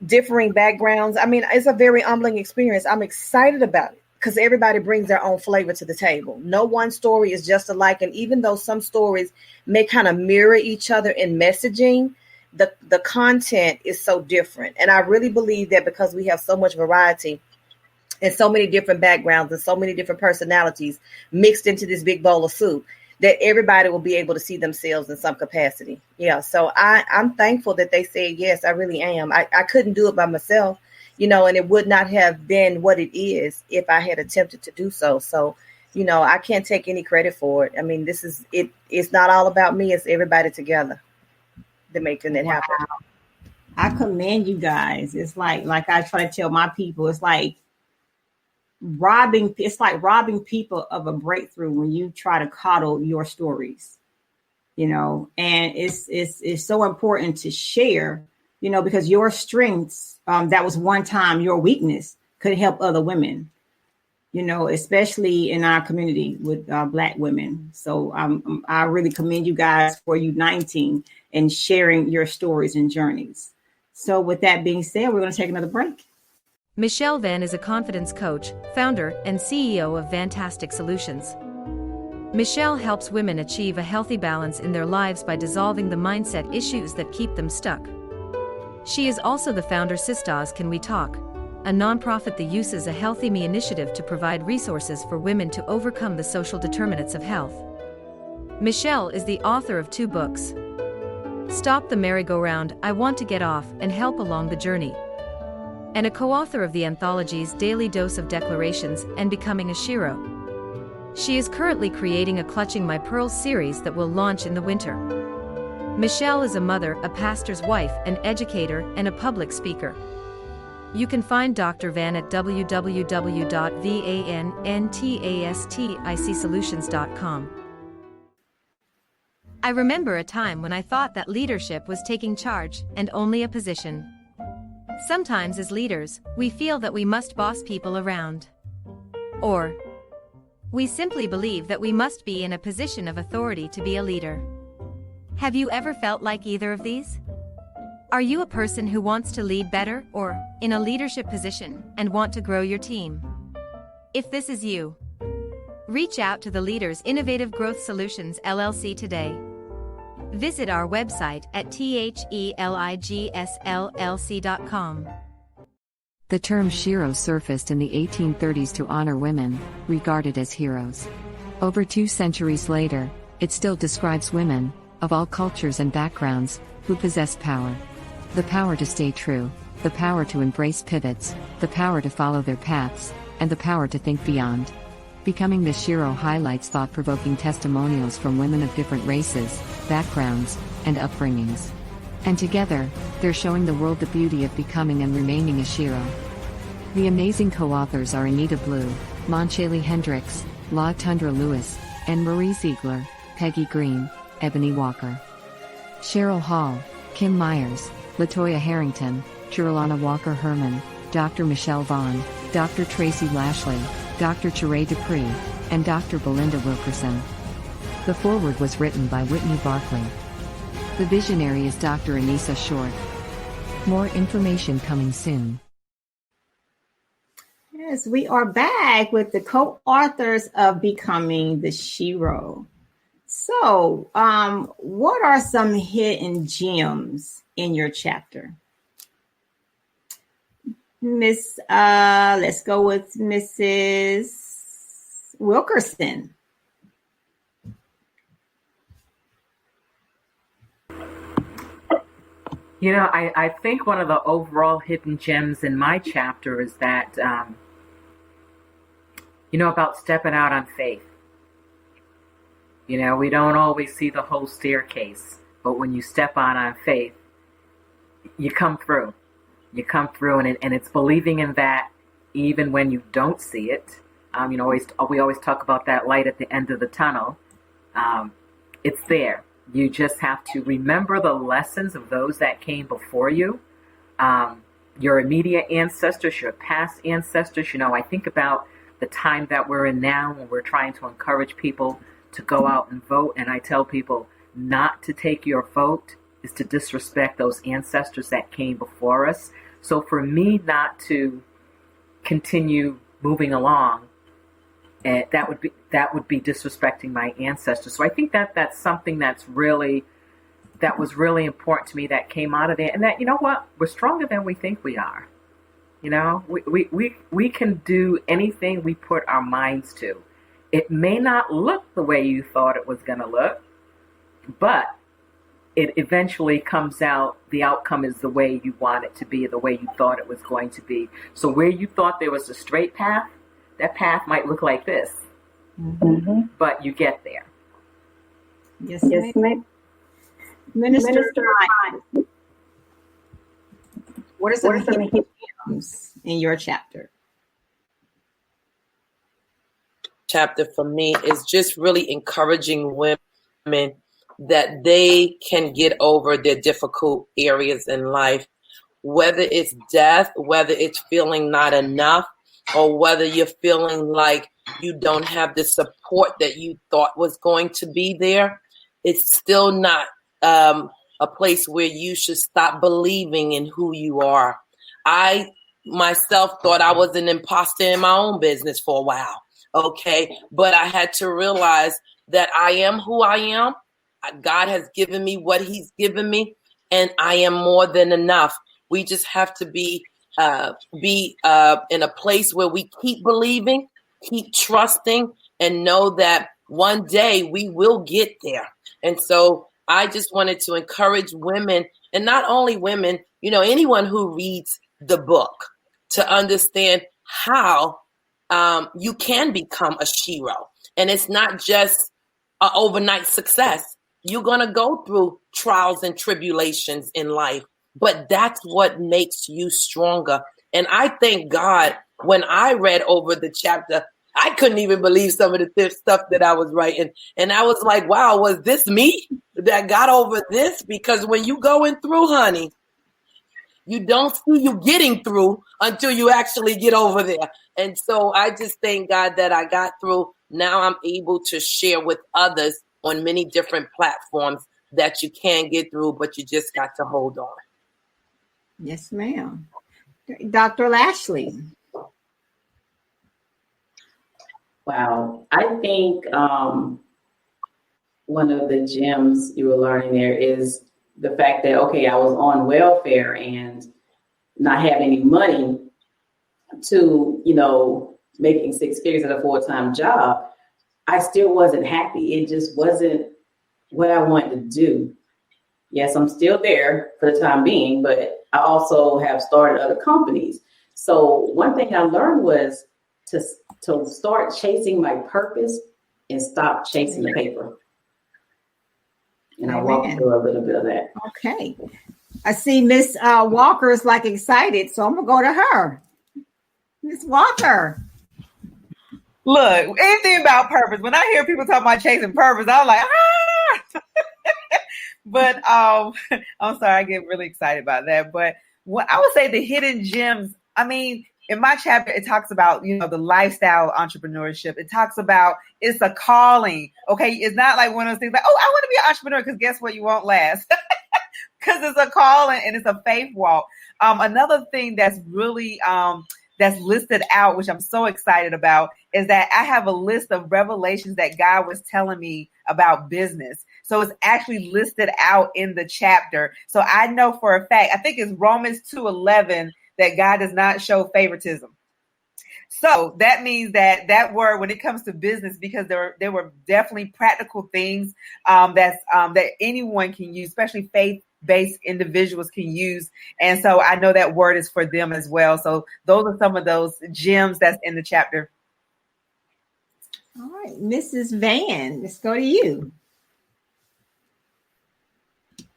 E: differing backgrounds. I mean, it's a very humbling experience. I'm excited about it because everybody brings their own flavor to the table. No one story is just alike. And even though some stories may kind of mirror each other in messaging, the content is so different. And I really believe that because we have so much variety and so many different backgrounds and so many different personalities mixed into this big bowl of soup, that everybody will be able to see themselves in some capacity. Yeah. So I'm thankful that they said yes, I really am. I couldn't do it by myself, and it would not have been what it is if I had attempted to do so. So, I can't take any credit for it. I mean, this is it. It's not all about me. It's everybody together that making it happen.
B: I commend you guys. It's like I try to tell my people, it's like robbing people of a breakthrough when you try to coddle your stories, and it's so important to share, because your strengths, that was one time your weakness, could help other women, especially in our community with Black women. So I really commend you guys for uniting and sharing your stories and journeys. So with that being said, we're going to take another break.
A: Michelle Van is a confidence coach, founder, and CEO of Fantastic Solutions. Michelle helps women achieve a healthy balance in their lives by dissolving the mindset issues that keep them stuck. She is also the founder Sisters Can We Talk, a nonprofit that uses a Healthy Me initiative to provide resources for women to overcome the social determinants of health. Michelle is the author of 2 books, Stop the Merry-Go-Round, I Want to Get Off, and Help Along the Journey. and a co-author of the anthologies Daily Dose of Declarations and Becoming a Shero. She is currently creating a Clutching My Pearls series that will launch in the winter. Michelle is a mother, a pastor's wife, an educator, and a public speaker. You can find Dr. Van at www.vantastic.com. I remember a time when I thought that leadership was taking charge and only a position. Sometimes as leaders, we feel that we must boss people around. Or we simply believe that we must be in a position of authority to be a leader. Have you ever felt like either of these? Are you a person who wants to lead better or in a leadership position and want to grow your team? If this is you, reach out to the Leaders Innovative Growth Solutions LLC today. Visit our website at theligsllc.com.
C: The term Shero surfaced in the 1830s to honor women, regarded as heroes. Over 2 centuries later, it still describes women, of all cultures and backgrounds, who possess power. The power to stay true, the power to embrace pivots, the power to follow their paths, and the power to think beyond. Becoming the Shero highlights thought-provoking testimonials from women of different races, backgrounds, and upbringings. And together, they're showing the world the beauty of becoming and remaining a Shero. The amazing co-authors are Anita Blue, Moncheli Hendricks, La Tundra Lewis, and Marie Ziegler, Peggy Green, Ebony Walker. Cheryl Hall, Kim Myers, Latoya Harrington, Jerlana Walker Herman, Dr. Michelle Vaughn, Dr. Tracy Lashley, Dr. Chere Dupree, and Dr. Belinda Wilkerson. The foreword was written by Whitney Barkley. The visionary is Dr. Anissa Short. More information coming soon.
B: Yes, we are back with the co-authors of Becoming the Shero. So, what are some hidden gems in your chapter? Let's go with Mrs. Wilkerson.
F: You know, I think one of the overall hidden gems in my chapter is that, about stepping out on faith. You know, we don't always see the whole staircase, but when you step out on faith, you come through. You come through, and it's believing in that even when you don't see it. We always talk about that light at the end of the tunnel. It's there. You just have to remember the lessons of those that came before you, your immediate ancestors, your past ancestors. I think about the time that we're in now when we're trying to encourage people to go out and vote. And I tell people not to take your vote is to disrespect those ancestors that came before us. So for me not to continue moving along, that would be disrespecting my ancestors. So I think that that's something that was really important to me that came out of it. And that, we're stronger than we think we are. We can do anything we put our minds to. It may not look the way you thought it was going to look, but it eventually comes out, the outcome is the way you want it to be, the way you thought it was going to be. So where you thought there was a straight path, that path might look like this, but you get there.
B: Yes, ma'am. Minister, what are some hidden gems in your chapter?
G: Chapter for me is just really encouraging women that they can get over their difficult areas in life, whether it's death, whether it's feeling not enough, or whether you're feeling like you don't have the support that you thought was going to be there. It's still not a place where you should stop believing in who you are. I myself thought I was an imposter in my own business for a while. Okay. But I had to realize that I am who I am. God has given me what he's given me, and I am more than enough. We just have to be in a place where we keep believing, keep trusting, and know that one day we will get there. And so I just wanted to encourage women, and not only women, anyone who reads the book, to understand how you can become a Shero. And it's not just an overnight success. You're going to go through trials and tribulations in life, but that's what makes you stronger. And I thank God when I read over the chapter, I couldn't even believe some of the stuff that I was writing. And I was like, wow, was this me that got over this? Because when you going through, honey, you don't see you getting through until you actually get over there. And so I just thank God that I got through. Now I'm able to share with others on many different platforms that you can get through, but you just got to hold on.
B: Yes, ma'am. Dr. Lashley.
D: Wow. I think one of the gems you were learning there is the fact that, okay, I was on welfare and not having any money to, making six figures at a full-time job. I still wasn't happy. It just wasn't what I wanted to do. Yes, I'm still there for the time being, but I also have started other companies. So one thing I learned was to start chasing my purpose and stop chasing the paper. And I walked through a little bit of that.
B: Okay. I see Miss Walker is like excited, so I'm going to go to her. Miss Walker.
H: Look, anything about purpose. When I hear people talk about chasing purpose, I'm like, ah! But I'm sorry, I get really excited about that. But what I would say the hidden gems, I mean, in my chapter, it talks about, the lifestyle entrepreneurship. It talks about it's a calling. Okay. It's not like one of those things like, oh, I want to be an entrepreneur, because guess what? You won't last. Because it's a calling and it's a faith walk. Another thing that's really that's listed out, which I'm so excited about, is that I have a list of revelations that God was telling me about business. So it's actually listed out in the chapter. So I know for a fact, I think it's Romans 2:11, that God does not show favoritism. So that means that word, when it comes to business, because there were definitely practical things that anyone can use, especially faith-based individuals can use. And so I know that word is for them as well. So those are some of those gems that's in the chapter.
B: All right, Mrs. Van, let's go to you.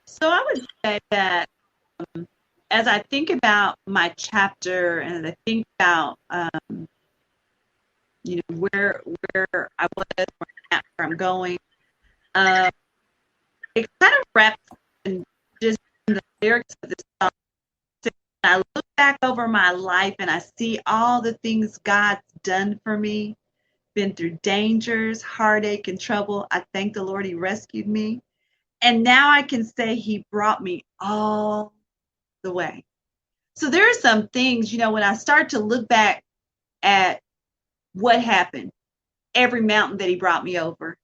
I: So I would say that as I think about my chapter and I think about where I was, where I'm going, it kind of wraps in just in the lyrics of this song. I look back over my life and I see all the things God's done for me, been through dangers, heartache, and trouble. I thank the Lord He rescued me. And now I can say He brought me all the way. So there are some things, when I start to look back at what happened, every mountain that He brought me over,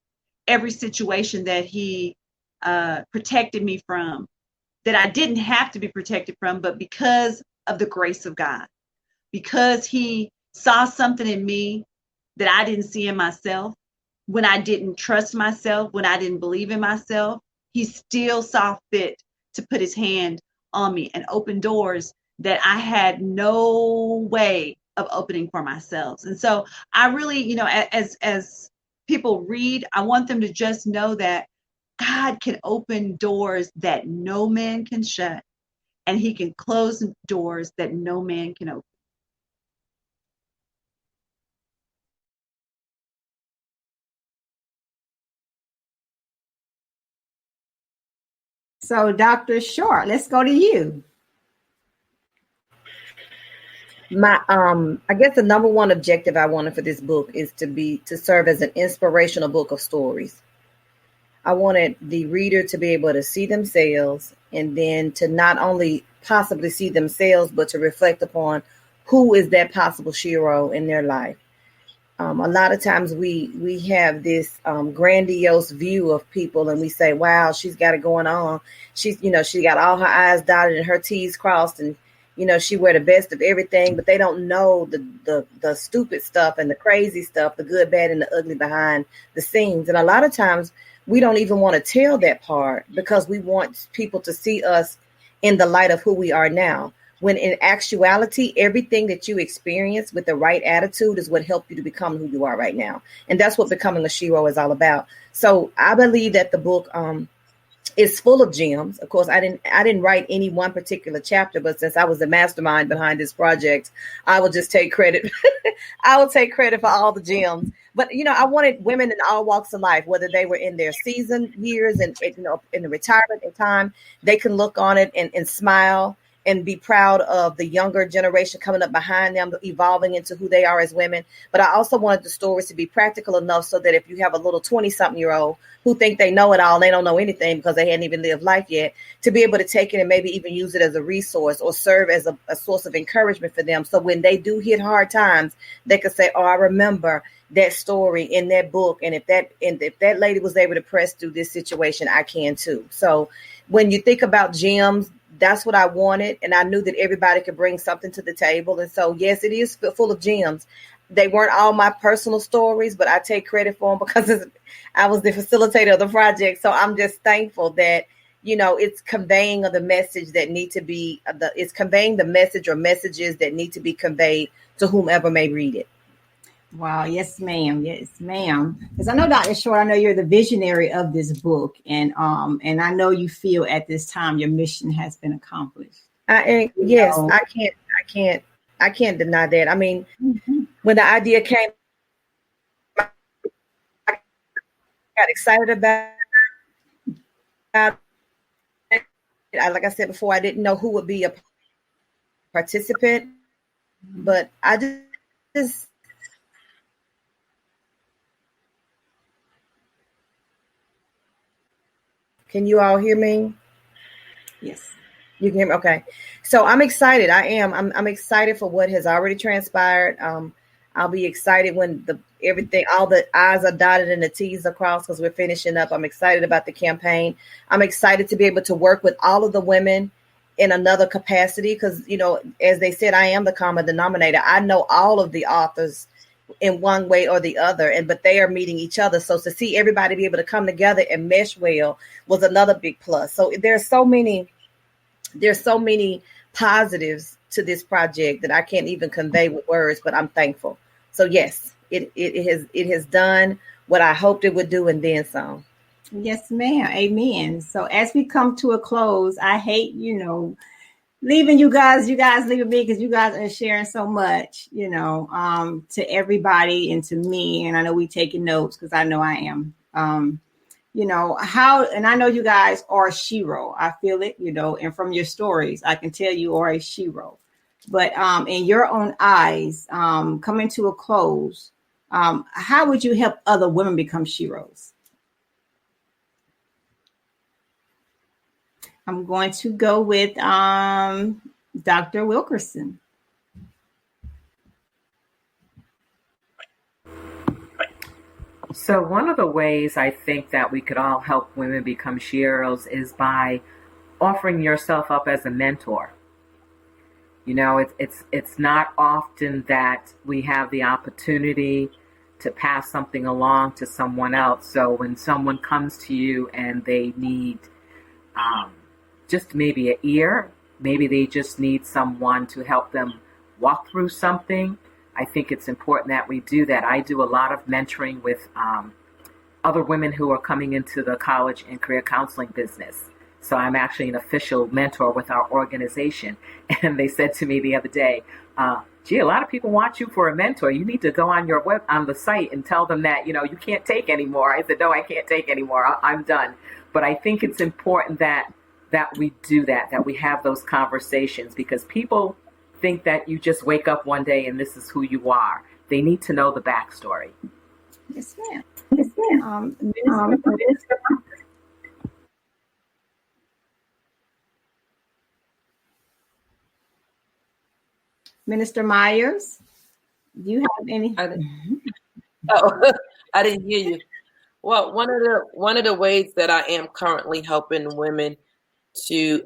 I: every situation that He protected me from, that I didn't have to be protected from, but because of the grace of God, because He saw something in me that I didn't see in myself, when I didn't trust myself, when I didn't believe in myself, He still saw fit to put His hand on me and open doors that I had no way of opening for myself. And so I really, as people read, I want them to just know that God can open doors that no man can shut, and He can close doors that no man can open.
B: So Dr. Short, let's go to you.
E: My I guess the number one objective I wanted for this book is to serve as an inspirational book of stories. I wanted the reader to be able to see themselves, and then to not only possibly see themselves, but to reflect upon who is that possible Shero in their life. A lot of times we have this grandiose view of people, and we say, wow, she's got it going on. She's, she got all her I's dotted and her T's crossed, and, she wear the best of everything, but they don't know the stupid stuff and the crazy stuff, the good, bad, and the ugly behind the scenes. And a lot of times we don't even want to tell that part, because we want people to see us in the light of who we are now. when in actuality, everything that you experience with the right attitude is what helped you to become who you are right now. And that's what becoming a Shero is all about. So I believe that the book is full of gems. Of course, I didn't write any one particular chapter, but since I was the mastermind behind this project, I will just take credit. I will take credit for all the gems. But, I wanted women in all walks of life, whether they were in their seasoned years and, in the retirement time, they can look on it and smile and be proud of the younger generation coming up behind them, evolving into who they are as women. But I also wanted the stories to be practical enough so that if you have a little 20-something-year-old who think they know it all, and they don't know anything because they hadn't even lived life yet, to be able to take it and maybe even use it as a resource or serve as a source of encouragement for them. So when they do hit hard times, they could say, oh, I remember that story in that book. And if that lady was able to press through this situation, I can too. So when you think about gems, that's what I wanted. And I knew that everybody could bring something to the table. And so, yes, it is full of gems. They weren't all my personal stories, but I take credit for them because I was the facilitator of the project. So I'm just thankful that, it's conveying of the message that need to be, it's conveying the message or messages that need to be conveyed to whomever may read it.
B: Wow. Yes, ma'am. Yes, ma'am. Because I know, Dr. Short, I know you're the visionary of this book. And I know you feel at this time your mission has been accomplished.
E: Yes, I can't deny that. I mean, when the idea came, I got excited about it. Like I said before, I didn't know who would be a participant, but I just can you all hear me?
B: Yes.
E: You can hear me? Okay. So I'm excited. I am. I'm excited for what has already transpired. I'll be excited when all the I's are dotted and the T's are crossed because we're finishing up. I'm excited about the campaign. I'm excited to be able to work with all of the women in another capacity because, as they said, I am the common denominator. I know all of the authors in one way or the other, but they are meeting each other. So to see everybody be able to come together and mesh well was another big plus. So there's so many positives to this project that I can't even convey with words, but I'm thankful. So yes, it has done what I hoped it would do and then some.
B: Yes, ma'am. Amen. So as we come to a close, I hate, leaving you guys leaving me because you guys are sharing so much, to everybody and to me. And I know we taking notes because I know I am. And I know you guys are Shero. I feel it, and from your stories, I can tell you are a Shero. But in your own eyes, coming to a close, how would you help other women become Sheros? I'm going to go with Dr. Wilkerson.
F: So one of the ways I think that we could all help women become Sheros is by offering yourself up as a mentor. It's not often that we have the opportunity to pass something along to someone else. So when someone comes to you and they need just maybe an ear, maybe they just need someone to help them walk through something, I think it's important that we do that. I do a lot of mentoring with other women who are coming into the college and career counseling business. So I'm actually an official mentor with our organization. And they said to me the other day, gee, a lot of people want you for a mentor. You need to go on the site and tell them that, you can't take anymore. I said, no, I can't take anymore. I'm done. But I think it's important that we do that we have those conversations because people think that you just wake up one day and this is who you are. They need to know the backstory.
B: Yes, ma'am. Yes, ma'am. Minister Myers, do you have any?
G: I didn't hear you. Well, one of the ways that I am currently helping women to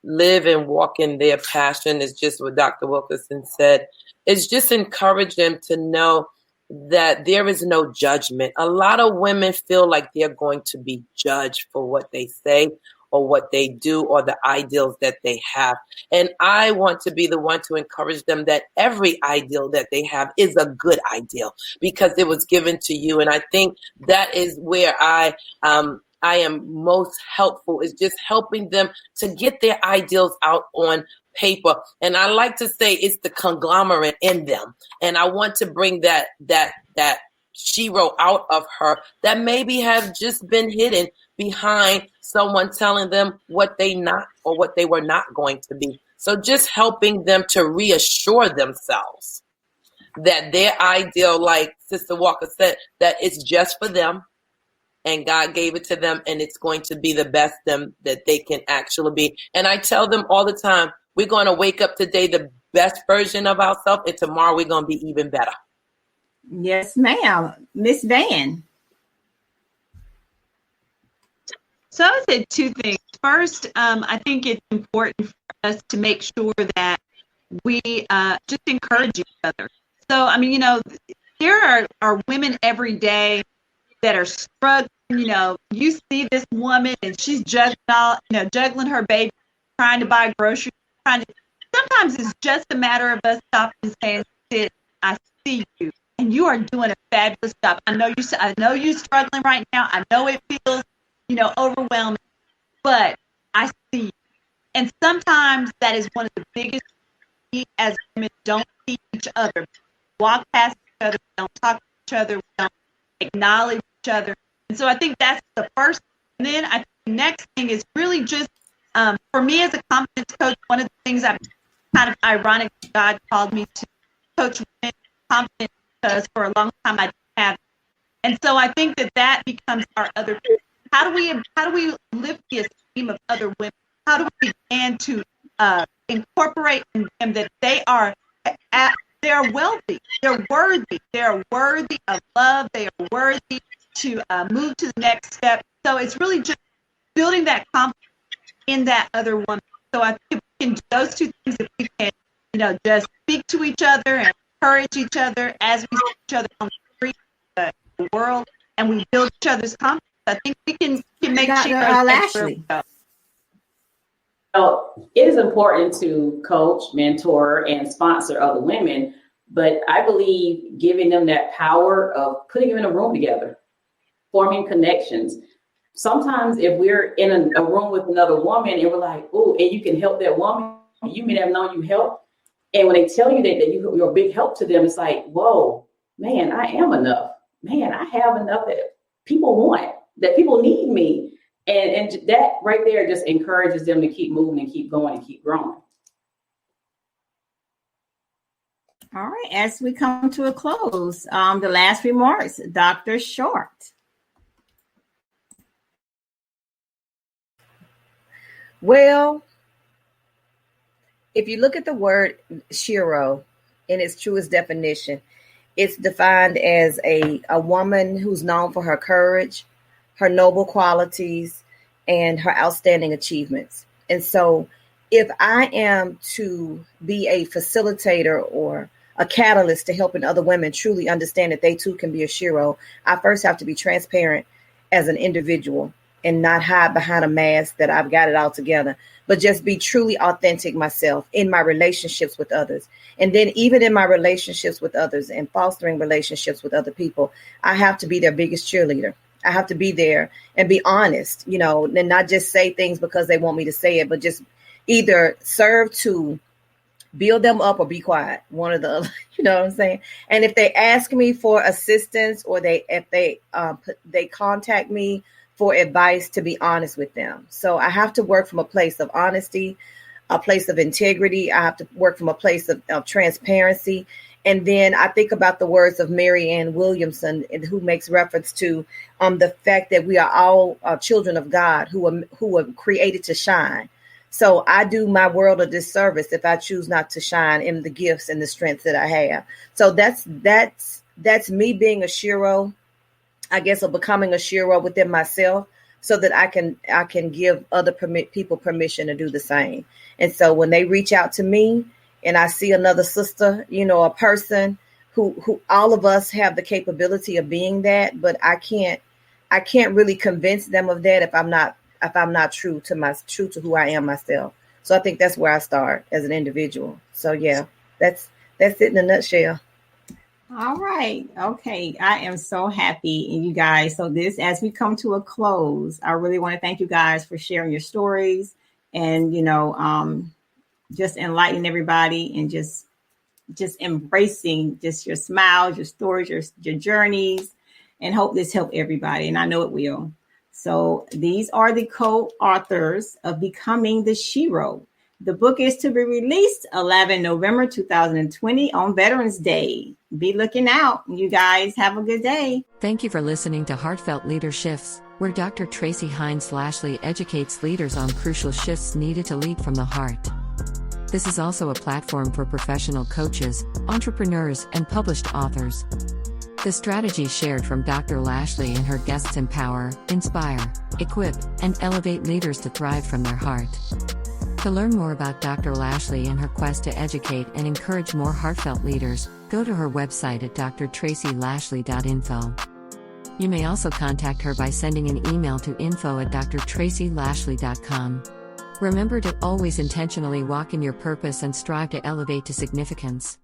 G: live and walk in their passion is just what Dr. Wilkerson said. It's just encourage them to know that there is no judgment. A lot of women feel like they're going to be judged for what they say or what they do or the ideals that they have. And I want to be the one to encourage them that every ideal that they have is a good ideal because it was given to you. And I think that is where I am most helpful, is just helping them to get their ideals out on paper. And I like to say it's the conglomerate in them. And I want to bring that Shero out of her that maybe have just been hidden behind someone telling them what they not or what they were not going to be. So just helping them to reassure themselves that their ideal, like Sister Walker said, that it's just for them and God gave it to them and it's going to be the best them that they can actually be. And I tell them all the time, we're going to wake up today the best version of ourselves, and tomorrow we're going to be even better.
B: Yes, ma'am. Miss Van.
I: So I would say two things. First, I think it's important for us to make sure that we just encourage each other. So, I mean, there are women every day that are struggling. You see this woman and she's juggling her baby, trying to buy groceries. Sometimes it's just a matter of us stopping and saying, "Sis, I see you, and you are doing a fabulous job. I know you're struggling right now. I know it feels, overwhelming, but I see you." And sometimes that is one of the biggest things as women don't see each other, walk past each other, don't talk to each other, we don't acknowledge each other. And so I think that's the first. And then I think the next thing is really just, for me as a confidence coach, one of the things I'm kind of ironic, God called me to coach women confidence because for a long time I didn't have it. And so I think that becomes our other. How do we lift the esteem of other women? How do we begin to incorporate in them that they are wealthy, they're worthy of love, they are worthy to move to the next step. So it's really just building that confidence in that other woman. So I think if we can do those two things, if we can, just speak to each other and encourage each other as we see each other on the street, the world, and we build each other's confidence, I think we can make
B: Lashley.
D: So it is important to coach, mentor, and sponsor other women, but I believe giving them that power of putting them in a room together, forming connections. Sometimes if we're in a room with another woman and we're like, oh, and you can help that woman, you may have known you help. And when they tell you that you're a big help to them, it's like, whoa, man, I am enough. Man, I have enough that people want, that people need me. And that right there just encourages them to keep moving and keep going and keep growing.
B: All right, as we come to a close, the last remarks, Dr. Short.
E: Well, if you look at the word Shero in its truest definition, it's defined as a woman who's known for her courage, her noble qualities, and her outstanding achievements. And so if I am to be a facilitator or a catalyst to helping other women truly understand that they too can be a Shero, I first have to be transparent as an individual and not hide behind a mask that I've got it all together, but just be truly authentic myself in my relationships with others. And then even in my relationships with others and fostering relationships with other people, I have to be their biggest cheerleader. I have to be there and be honest, and not just say things because they want me to say it, but just either serve to build them up or be quiet. One or the other, you know what I'm saying? And if they ask me for assistance or if they contact me for advice, to be honest with them. So I have to work from a place of honesty, a place of integrity. I have to work from a place of transparency. And then I think about the words of Mary Ann Williamson, who makes reference to the fact that we are all children of God who are created to shine. So I do my world a disservice if I choose not to shine in the gifts and the strengths that I have. So that's me being a Shero, I guess, of becoming a Shero within myself, so that I can give other people permission to do the same. And so when they reach out to me and I see another sister, a person who all of us have the capability of being that, but I can't really convince them of that if I'm not if I'm not true to who I am myself. So I think that's where I start as an individual. So yeah, that's it in a nutshell.
B: All right. Okay. I am so happy, you guys. So this, as we come to a close, I really want to thank you guys for sharing your stories and, just enlightening everybody and just embracing just your smiles, your stories, your journeys, and hope this helped everybody. And I know it will. So these are the co-authors of Becoming the Shero. The book is to be released 11 November 2020 on Veterans Day. Be looking out. You guys have a good day.
C: Thank you for listening to Heartfelt LeaderSHIFTS, where Dr. Tracy Hines Lashley educates leaders on crucial shifts needed to lead from the heart. This is also a platform for professional coaches, entrepreneurs, and published authors. The strategies shared from Dr. Lashley and her guests empower, inspire, equip, and elevate leaders to thrive from their heart. To learn more about Dr. Lashley and her quest to educate and encourage more heartfelt leaders, go to her website at drtracylashley.info. You may also contact her by sending an email to info@drtracylashley.com. Remember to always intentionally walk in your purpose and strive to elevate to significance.